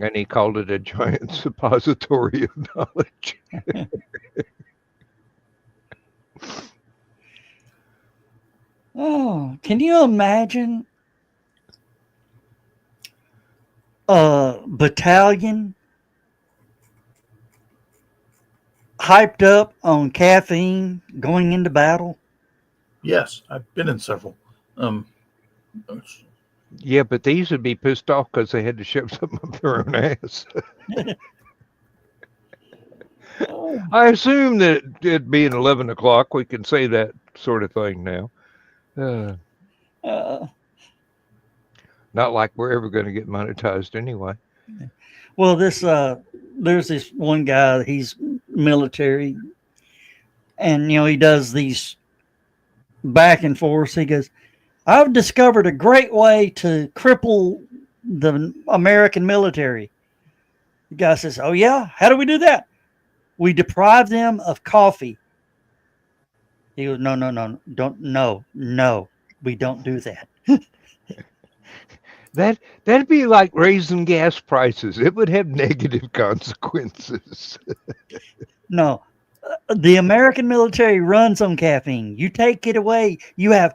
and he called it a giant suppository of knowledge. Oh, can you imagine a battalion hyped up on caffeine going into battle? Yes, I've been in several. Um, Yeah, but these would be pissed off because they had to shove something up their own ass. Oh, I assume that it being 11 o'clock, we can say that sort of thing now. uh, Not like we're ever going to get monetized anyway. well, there's this one guy. He's military, and he does these back and forth. He goes, "I've discovered a great way to cripple the American military." The guy says, "Oh yeah, how do we do that?" "We deprive them of coffee." He goes, "No, no, no, don't, no, we don't do that." That'd be like raising gas prices. It would have negative consequences. No, the American military runs on caffeine. You take it away, you have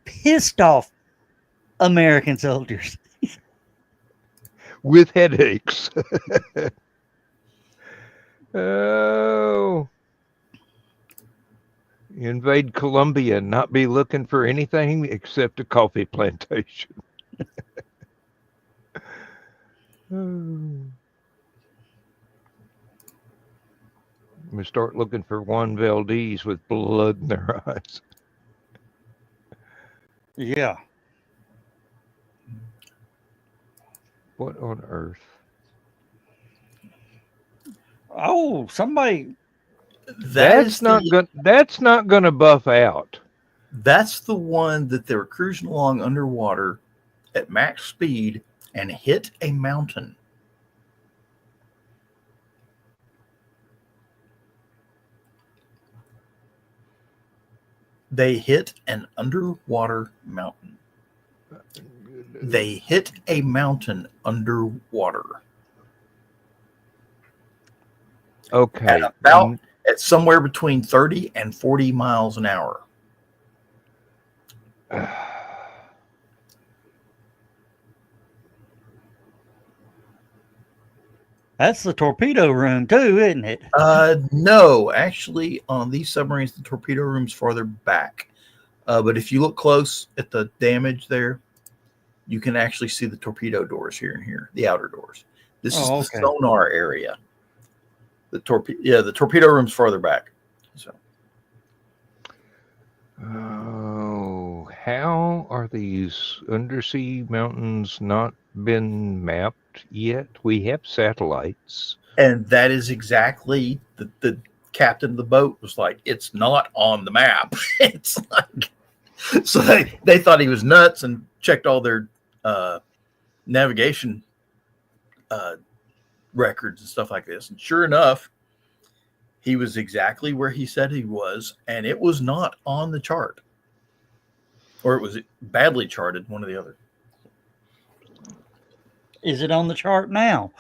pissed off American soldiers. With headaches. Oh, invade Colombia and not be looking for anything except a coffee plantation. Oh. We start looking for Juan Valdez with blood in their eyes. Yeah. What on earth? Oh, somebody. That's not good. That's not going to buff out. That's the one that they were cruising along underwater at max speed and hit a mountain. They hit an underwater mountain. They hit a mountain underwater. Okay. At somewhere between 30 and 40 miles an hour. That's the torpedo room too, isn't it? No, actually, on these submarines, the torpedo room's farther back. But if you look close at the damage there, you can actually see the torpedo doors here and here, the outer doors. This is the sonar area. The torpedo room's farther back. So. Oh, how are these undersea mountains not been mapped yet? We have satellites. And that is exactly the captain of the boat was like, it's not on the map. It's like, so they thought he was nuts and checked all their navigation records and stuff like this. And sure enough, he was exactly where he said he was, and it was not on the chart. Or it was badly charted, one or the other. Is it on the chart now?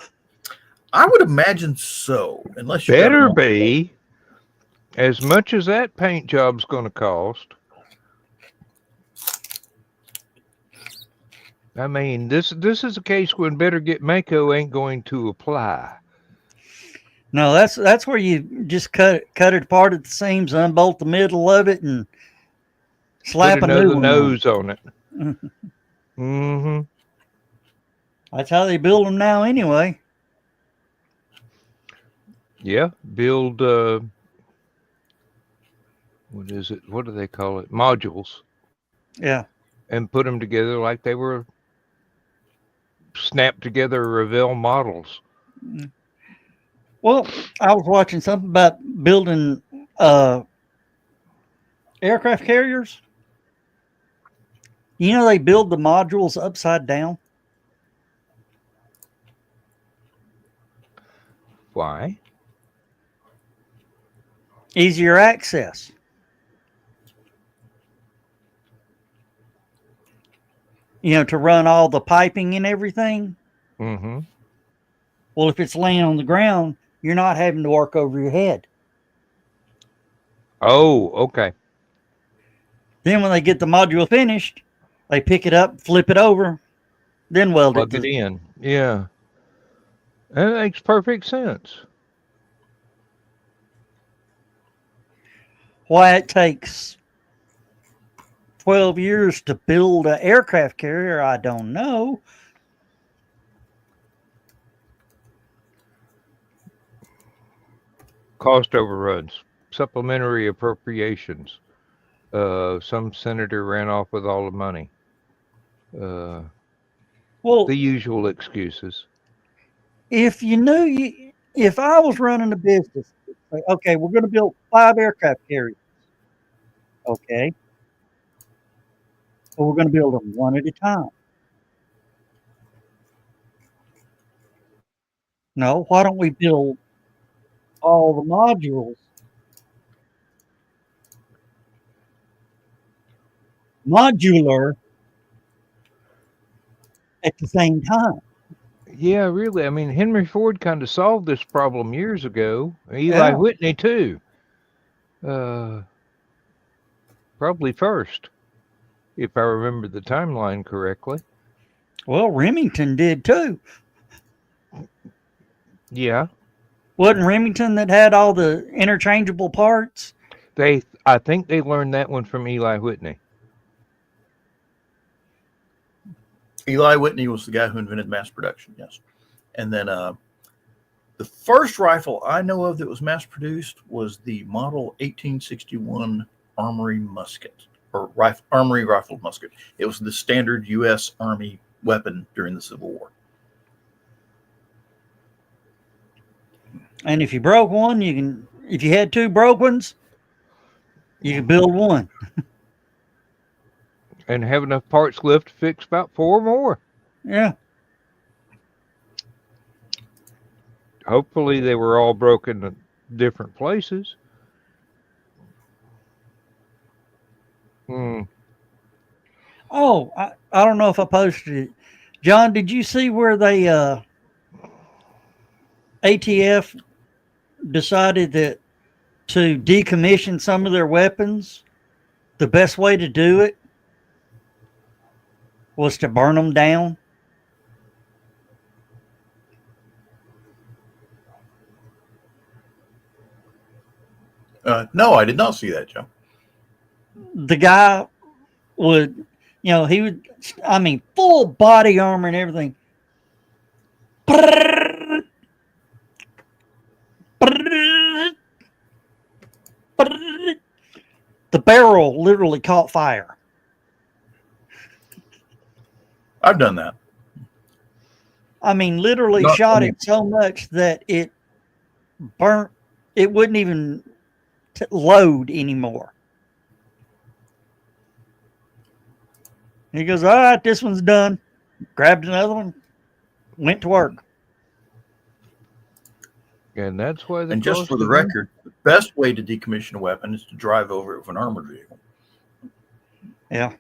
I would imagine so, unless you better be. As much as that paint job's going to cost. I mean, this is a case when Better Get Mako ain't going to apply. No, that's where you just cut it apart at the seams, unbolt the middle of it, and slap Put a new another one on. nose on it. Mm-hmm. That's how they build them now, anyway. Yeah. Build what is it? What do they call it? Modules. Yeah. And put them together like they were snapped together Revell models. Well, I was watching something about building aircraft carriers. You know, they build the modules upside down. Why? Easier access. You know, to run all the piping and everything. Mm-hmm. Well, if it's laying on the ground, you're not having to work over your head. Oh, okay. Then when they get the module finished, they pick it up, flip it over, then weld it Plug it to. in. Yeah. That makes perfect sense. Why it takes 12 years to build an aircraft carrier, I don't know. Cost overruns. Supplementary appropriations. Some senator ran off with all the money. Well, The usual excuses. if you knew, if I was running a business, say, okay, we're going to build 5 aircraft carriers. Okay. But we're going to build them one at a time. No, why don't we build all the modules modular at the same time? Yeah, really. I mean, Henry Ford kind of solved this problem years ago. Eli Yeah. Whitney, too. Probably first, if I remember the timeline correctly. Well, Remington did too. Yeah. Wasn't Remington that had all the interchangeable parts? I think they learned that one from Eli Whitney. Eli Whitney was the guy who invented mass production, yes. And then the first rifle I know of that was mass produced was the Model 1861 Armory musket, or Armory rifled musket. It was the standard U.S. Army weapon during the Civil War. And if you broke one, you can. If you had 2 broke ones, you could build one. And have enough parts left to fix about 4 more. Yeah. Hopefully, they were all broken in different places. Hmm. Oh, I don't know if I posted it. John, did you see where they ATF decided that to decommission some of their weapons, the best way to do it was to burn them down? No, I did not see that, Joe. The guy would, he would, I mean, full body armor and everything. The barrel literally caught fire. I've done that. I mean, literally Not shot only- it so much that it burnt. It wouldn't even load anymore. He goes, all right, this one's done. Grabbed another one, went to work. And that's why the And just for the record, the best way to decommission a weapon is to drive over it with an armored vehicle. Yeah.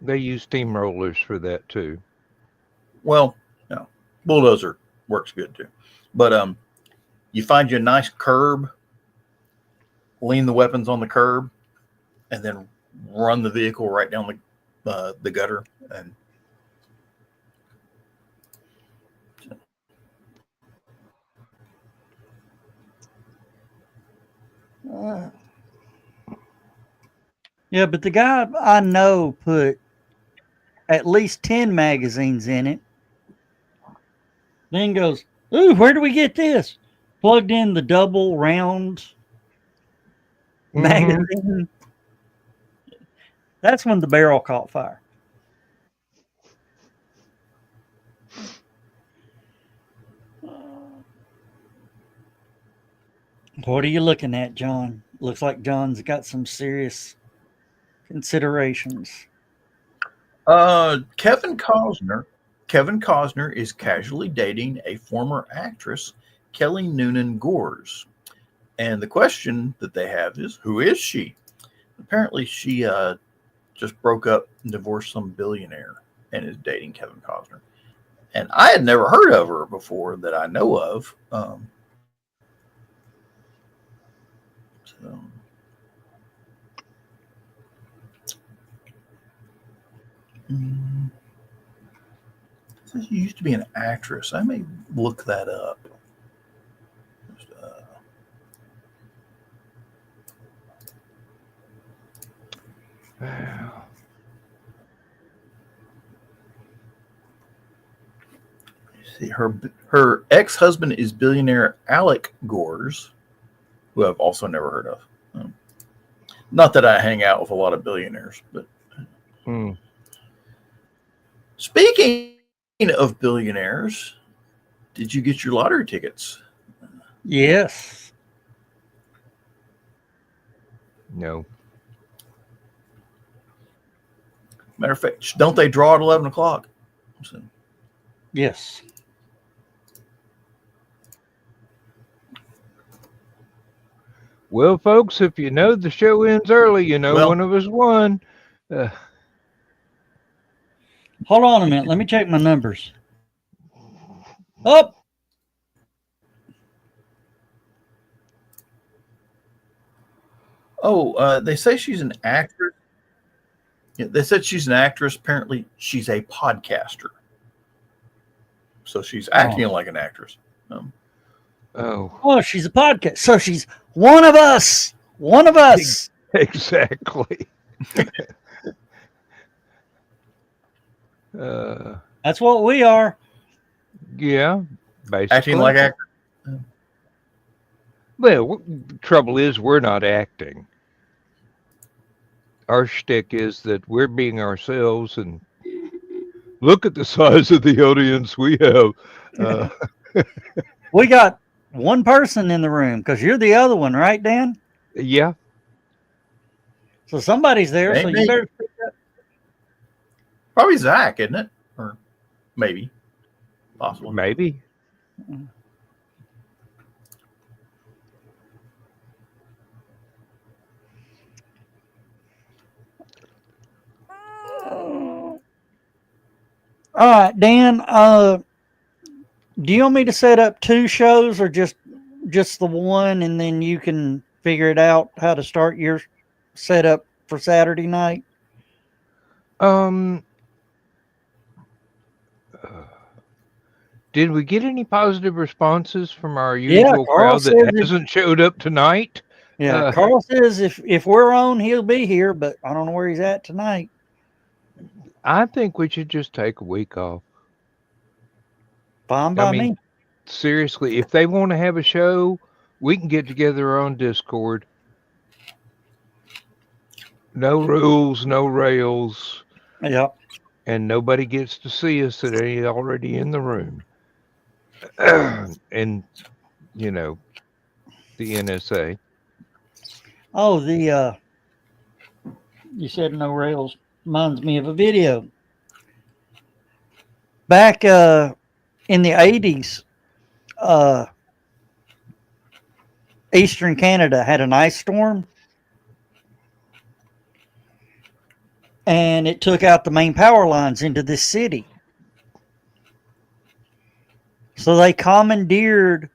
They use steamrollers for that too. Well, no, bulldozer works good too. But you find you a nice curb, lean the weapons on the curb, and then run the vehicle right down the gutter. And Yeah, but the guy I know put at least 10 magazines in it. Then goes, ooh, where do we get this? Plugged in the double round magazine. That's when the barrel caught fire. What are you looking at, John? Looks like John's got some serious considerations. Kevin Costner. Kevin Costner is casually dating a former actress, Kelly Noonan Gores. And the question that they have is, who is she? Apparently, she just broke up and divorced some billionaire and is dating Kevin Costner. And I had never heard of her before that I know of. She used to be an actress. I may look that up. See, her ex-husband is billionaire Alec Gores, who I've also never heard of. Not that I hang out with a lot of billionaires, but speaking of billionaires, did you get your lottery tickets? Yes. No. Matter of fact, don't they draw at 11 o'clock? Yes. Well, folks, if you know the show ends early, you know one of us won. Hold on a minute. Let me check my numbers. Oh. They say she's an actress. Yeah, they said she's an actress. Apparently, she's a podcaster. So she's acting like an actress. Oh, she's a podcast. So she's one of us. One of us. Exactly. That's what we are. Yeah, basically. Acting like actors. Well, the trouble is we're not acting. Our shtick is that we're being ourselves, and look at the size of the audience we have. We got one person in the room because you're the other one, right, Dan? Yeah. So somebody's there, so you better speak up. Probably Zach, isn't it? Or maybe. Possibly. Maybe. All right, Dan, do you want me to set up 2 shows or just the one, and then you can figure it out how to start your setup for Saturday night? Did we get any positive responses from our usual crowd that hasn't showed up tonight? Yeah, Carl says if we're on, he'll be here, but I don't know where he's at tonight. I think we should just take a week off. Fine by me. Seriously, if they want to have a show, we can get together on Discord. No rules, no rails. Yep. And nobody gets to see us that ain't already in the room. And, you know, the NSA. Oh, you said no rails. Reminds me of a video. Back in the 80s, Eastern Canada had an ice storm, and it took out the main power lines into this city. So they commandeered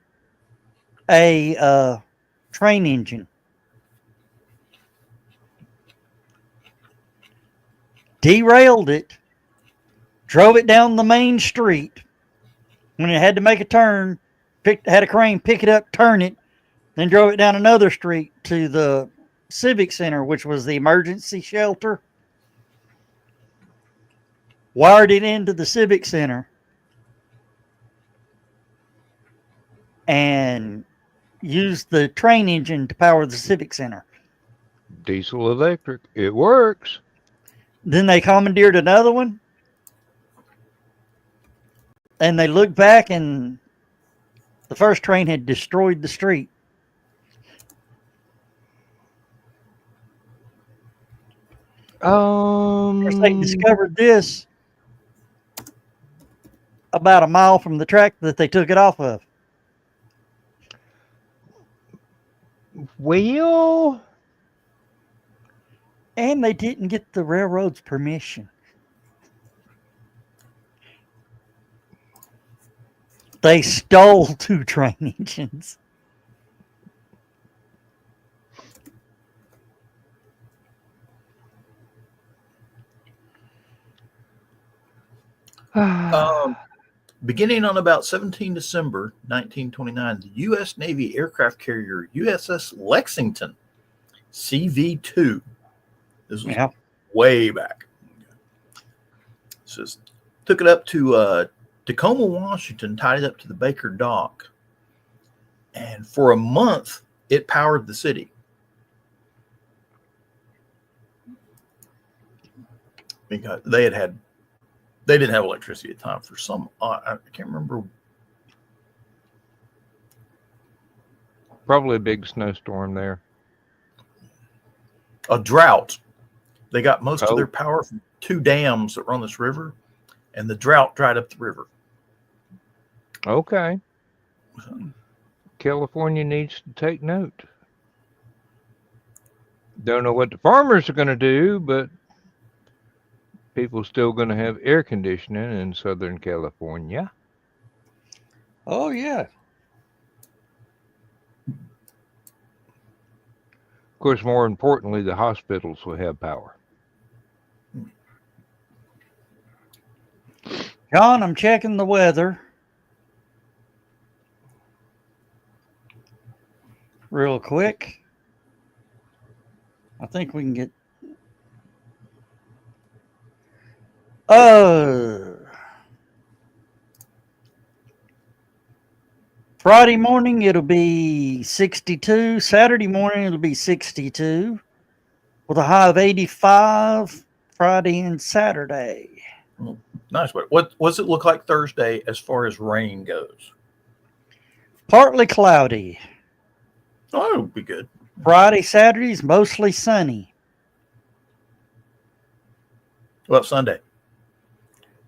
a train engine. Derailed it, drove it down the main street. When it had to make a turn, had a crane pick it up, turn it, Then drove it down another street to the Civic Center, which was the emergency shelter. Wired it into the Civic Center. And used the train engine to power the Civic Center. Diesel electric. It works. Then they commandeered another one. And they looked back and the first train had destroyed the street. They discovered this about a mile from the track that they took it off of. Well, And they didn't get the railroad's permission. They stole 2 train engines. Beginning on about 17 December 1929, the U.S. Navy aircraft carrier USS Lexington, CV-2. This was way back. Says took it up to Tacoma, Washington, tied it up to the Baker Dock, and for a month it powered the city. Because they didn't have electricity at the time for some, I can't remember. Probably a big snowstorm there. A drought. They got most of their power from 2 dams that run this river, and the drought dried up the river. Okay. California needs to take note. Don't know what the farmers are going to do, but people still going to have air conditioning in Southern California. Oh, yeah. Of course, more importantly, the hospitals will have power. John, I'm checking the weather. Real quick. I think we can get... Friday morning, it'll be 62. Saturday morning, it'll be 62. With a high of 85 Friday and Saturday. Nice. What does it look like Thursday as far as rain goes? Partly cloudy. Oh, it'll be good. Friday, Saturday's mostly sunny. What about Sunday?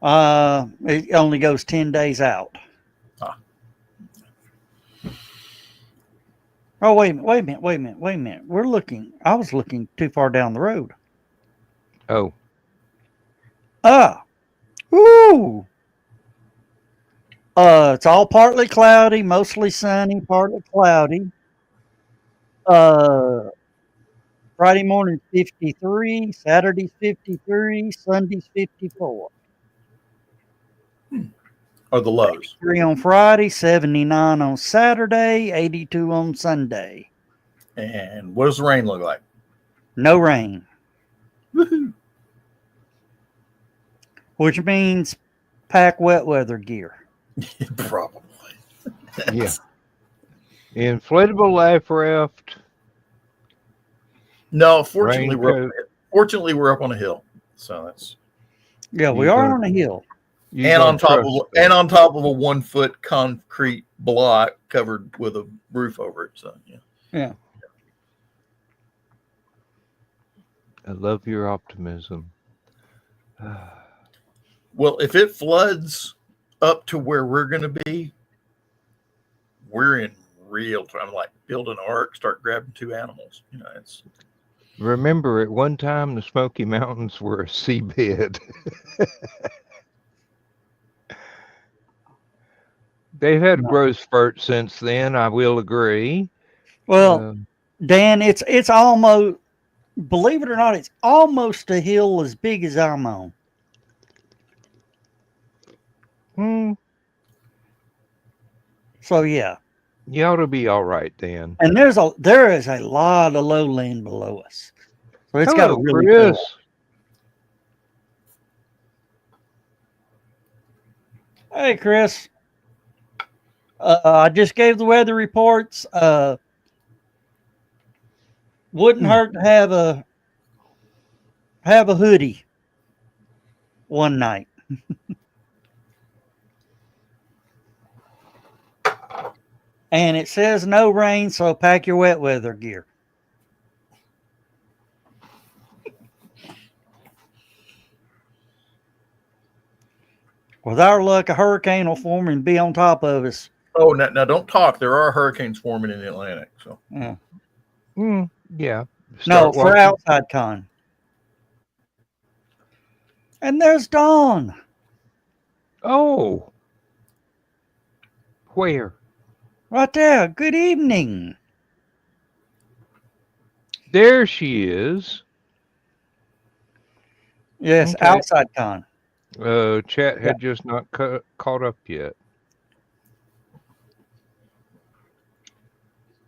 It only goes 10 days out. Oh, wait a minute. I was looking too far down the road. Oh. Ooh. It's all partly cloudy, mostly sunny, partly cloudy. Friday morning 53, Saturday's 53, Sunday's 54. Or the lows? 83 on Friday, 79 on Saturday, 82 on Sunday. And what does the rain look like? No rain. Woohoo. Which means pack wet weather gear. Probably. Yeah. Inflatable life raft. No, fortunately we're up on a hill. So that's we are on a hill. And on top of a 1 foot concrete block covered with a roof over it. So yeah. I love your optimism. Well, if it floods up to where we're going to be, we're in real time. Like build an ark, start grabbing 2 animals. It's. Remember, at one time, the Smoky Mountains were a seabed. They've had growth spurts since then, I will agree. Well, Dan, it's almost, believe it or not, it's almost a hill as big as I'm on. So, yeah. You ought to be all right then. And there is a lot of lowland below us. So it's got a Hello, really Chris. cool. Hey, Chris. I just gave the weather reports. Wouldn't hurt to have a hoodie one night. And it says no rain, so pack your wet weather gear. With our luck, a hurricane will form and be on top of us. Oh, now don't talk. There are hurricanes forming in the Atlantic. So Yeah. Yeah. No, Start for watching. outside con. And there's Dawn. Oh. Where? Right there. Good evening. There she is. Yes, Okay. outside con. Chat had just not caught up yet.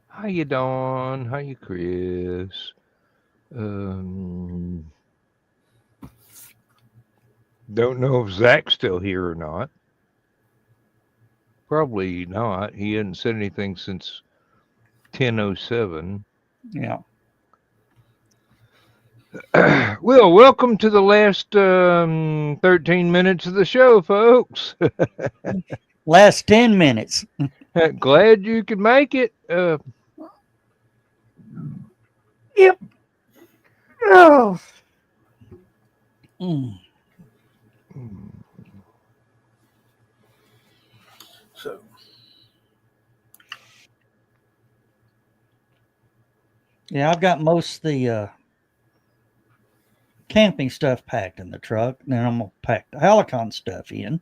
How you Dawn? How you Chris? Don't know if Zach's still here or not. Probably not. He hadn't said anything since 10:07. Yeah. Well, welcome to the last 13 minutes of the show, folks. Last 10 minutes. Glad you could make it. Yep. Oh. Mm. so Yeah, I've got most of the camping stuff packed in the truck. Then I'm going to pack the Helicon stuff in.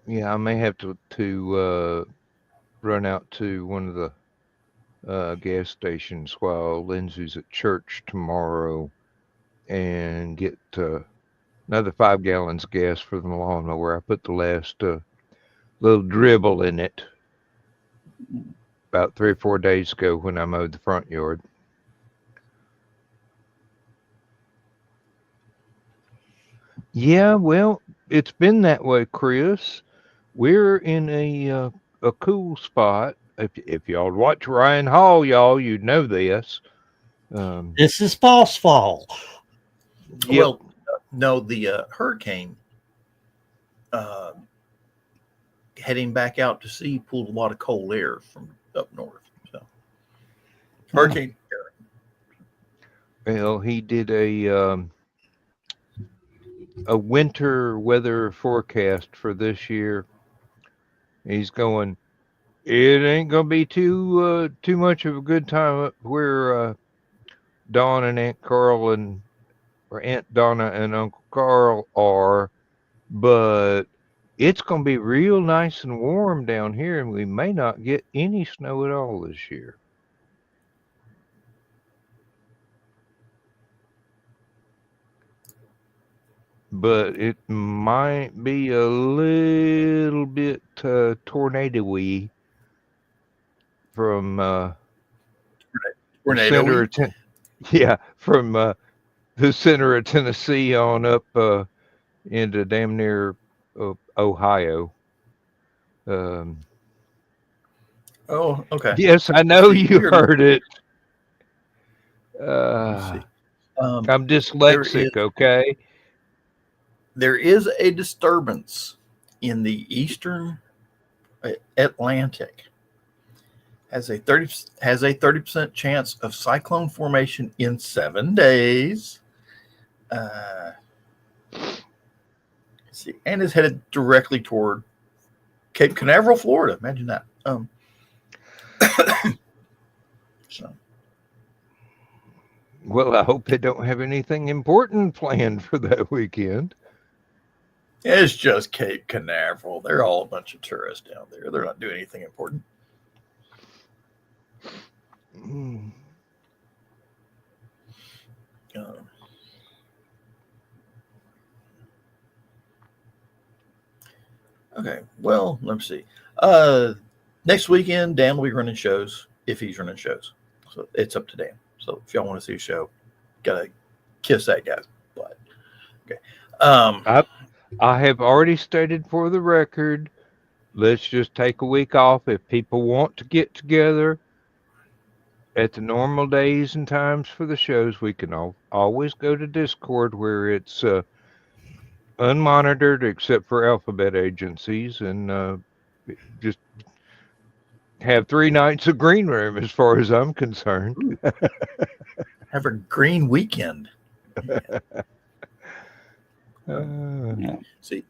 Yeah, I may have to run out to one of the gas stations while Lindsay's at church tomorrow and get another 5 gallons of gas for the lawnmower. I put the last little dribble in it about 3 or 4 days ago when I mowed the front yard. Yeah, well, it's been that way, Chris. We're in a cool spot. If y'all watch Ryan Hall, you'd know this. This is false fall. Yep. well, no, the hurricane heading back out to sea pulled a lot of cold air from up north. So hurricane. Well, he did a winter weather forecast for this year. He's going. It ain't gonna be too much of a good time up where Dawn and Aunt Carl or Aunt Donna and Uncle Carl are, but it's gonna be real nice and warm down here, and we may not get any snow at all this year. But it might be a little bit tornado-y from the center of from the center of Tennessee on up into damn near Ohio. Oh, okay. Yes, I know you Weird. heard it. Let's see. I'm dyslexic, okay? There is a disturbance in the eastern Atlantic. Has a 30% chance of cyclone formation in 7 days. Let's see, and is headed directly toward Cape Canaveral, Florida. Imagine that. So. Well, I hope they don't have anything important planned for that weekend. It's just Cape Canaveral. They're all a bunch of tourists down there. They're not doing anything important. Okay, well, let me see. Next weekend, Dan will be running shows if he's running shows. So it's up to Dan. So if y'all want to see a show, gotta kiss that guy. But okay. I have already stated for the record, let's just take a week off. If people want to get together at the normal days and times for the shows, we can always go to Discord where it's unmonitored except for alphabet agencies, and just have 3 nights of green room as far as I'm concerned. Have a green weekend. Yeah. See,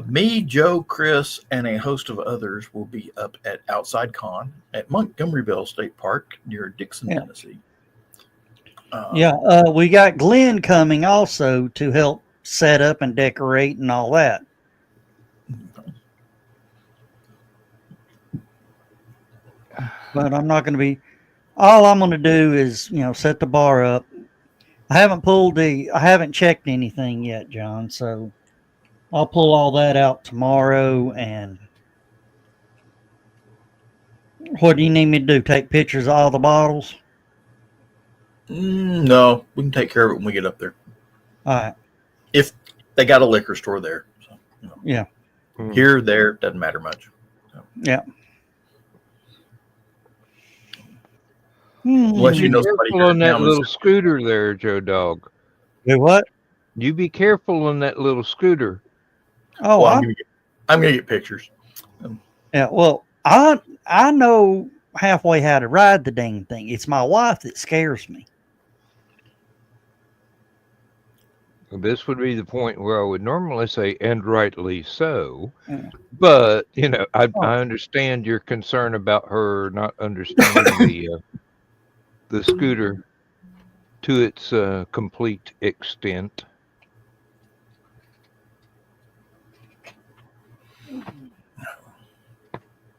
me, Joe, Chris, and a host of others will be up at Outside Con at Montgomeryville State Park near Dixon, Yeah. Tennessee. We got Glenn coming also to help set up and decorate and all that. But I'm not going to be. All I'm going to do is, set the bar up. I haven't checked anything yet, John. So I'll pull all that out tomorrow. And what do you need me to do? Take pictures of all the bottles? No, we can take care of it when we get up there. All right. If they got a liquor store there. So, Yeah. Here, there, doesn't matter much. So. Yeah. Unless you know Be somebody careful on that little says, scooter there, Joe Dog. Do what? You be careful on that little scooter. Oh, well, I'm gonna get pictures. Yeah. Well, I know halfway how to ride the dang thing. It's my wife that scares me. This would be the point where I would normally say, and rightly so. Yeah. But, I understand your concern about her not understanding the scooter to its complete extent.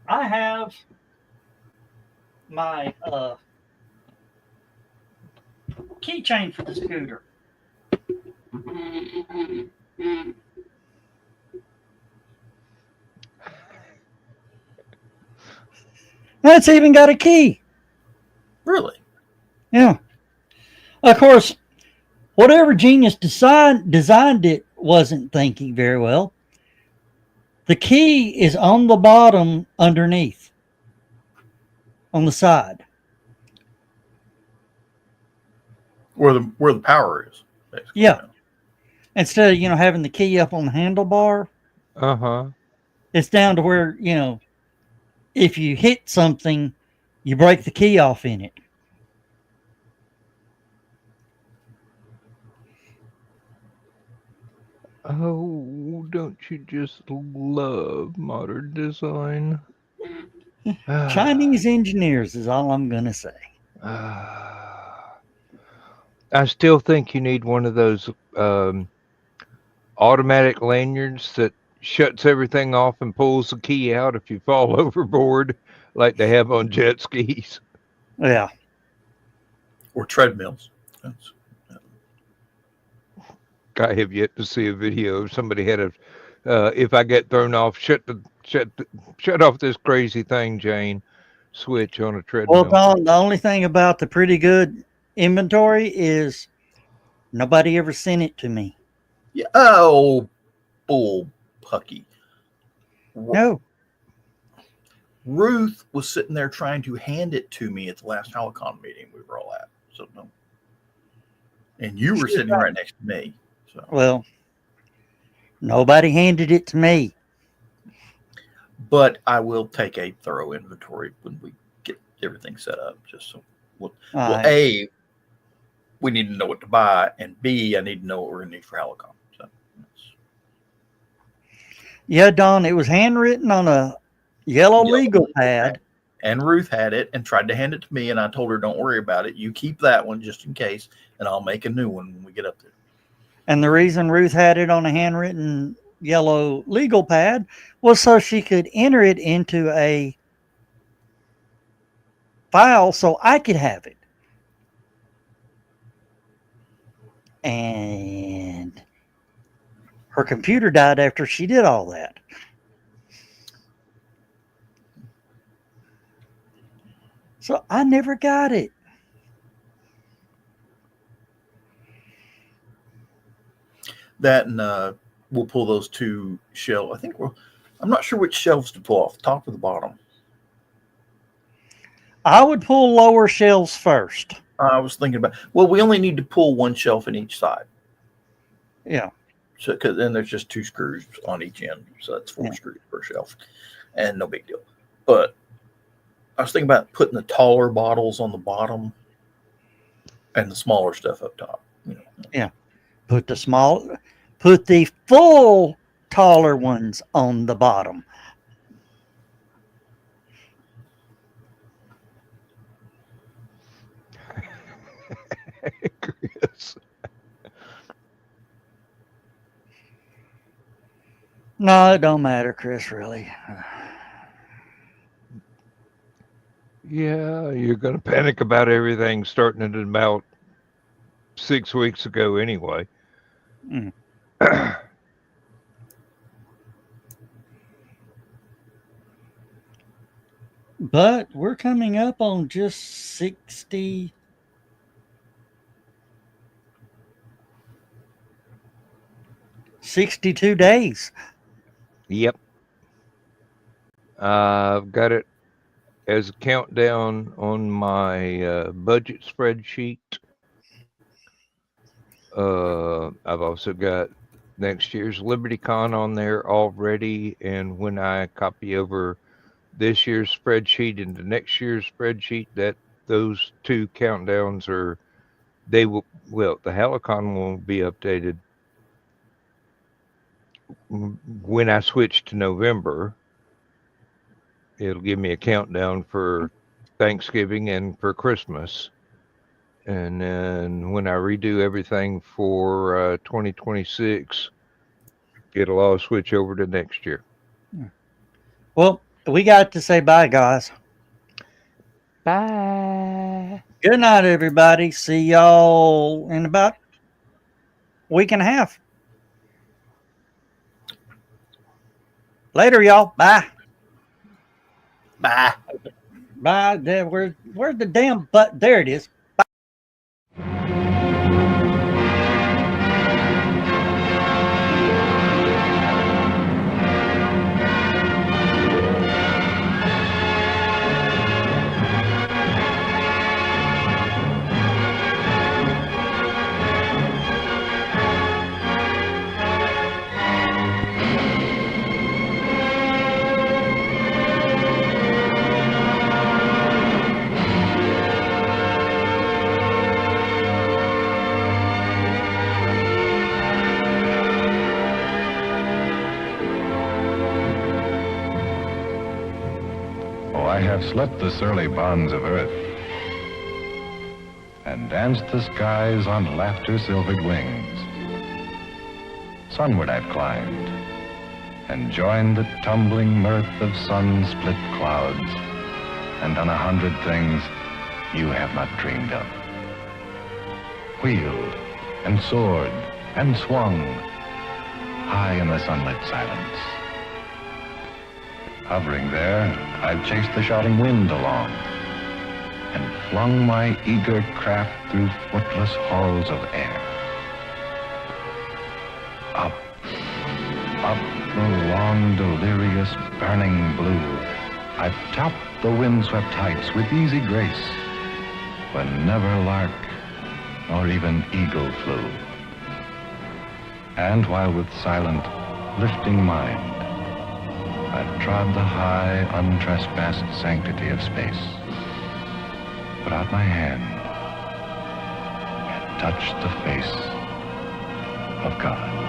I have my keychain for the scooter. That's even got a key. Really? Yeah. Of course, whatever genius designed it wasn't thinking very well. The key is on the bottom underneath, on the side. Where the power is. Basically. Yeah. Instead of, having the key up on the handlebar, it's down to where, if you hit something, you break the key off in it. Oh, don't you just love modern design? Chinese engineers is all I'm going to say. I still think you need one of those automatic lanyards that shuts everything off and pulls the key out if you fall overboard, like they have on jet skis. Yeah. Or treadmills. I have yet to see a video of somebody had if I get thrown off, shut off this crazy thing, Jane, switch on a treadmill. Well, Tom, the only thing about the pretty good inventory is nobody ever sent it to me. Yeah. Oh, bull pucky. No. Ruth was sitting there trying to hand it to me at the last Halicon meeting we were all at. So no. And you were sitting right next to me. So. Well, nobody handed it to me. But I will take a thorough inventory when we get everything set up. Just so A, we need to know what to buy, and B, I need to know what we're going to need for Halicon. So, yeah, Don, it was handwritten on a yellow legal pad. And Ruth had it and tried to hand it to me, and I told her, don't worry about it. You keep that one just in case, and I'll make a new one when we get up there. And the reason Ruth had it on a handwritten yellow legal pad was so she could enter it into a file so I could have it. And her computer died after she did all that. So I never got it. That and we'll pull those two shelves. I'm not sure which shelves to pull off, top or the bottom. I would pull lower shelves first. I was thinking about, well, we only need to pull one shelf in each side. Yeah. So, because then there's just 2 screws on each end. So that's 4 screws per shelf. And no big deal. But I was thinking about putting the taller bottles on the bottom and the smaller stuff up top. Yeah. Put the full taller ones on the bottom. Chris. No, it don't matter, Chris, really. Yeah, you're going to panic about everything starting at about 6 weeks ago anyway. Mm. But we're coming up on just 62 days. Yep. I've got it as a countdown on my budget spreadsheet. I've also got next year's LibertyCon on there already, and when I copy over this year's spreadsheet into next year's spreadsheet, that those 2 countdowns are, the Halicon will be updated when I switch to November. It'll give me a countdown for Thanksgiving and for Christmas. And then when I redo everything for 2026, it'll all switch over to next year. Well, we got to say bye, guys. Bye. Good night, everybody. See y'all in about a week and a half. Later, y'all. Bye. Bye. Bye. There, where's the damn butt? There it is. I have slipped the surly bonds of earth and danced the skies on laughter-silvered wings. Sunward I've climbed and joined the tumbling mirth of sun-split clouds and done 100 things you have not dreamed of. Wheeled and soared and swung high in the sunlit silence. Hovering there, I've chased the shouting wind along and flung my eager craft through footless halls of air. Up, up the long, delirious, burning blue, I've topped the windswept heights with easy grace, when never lark nor even eagle flew. And while with silent, lifting mind, I've trod the high, untrespassed sanctity of space, put out my hand and touched the face of God.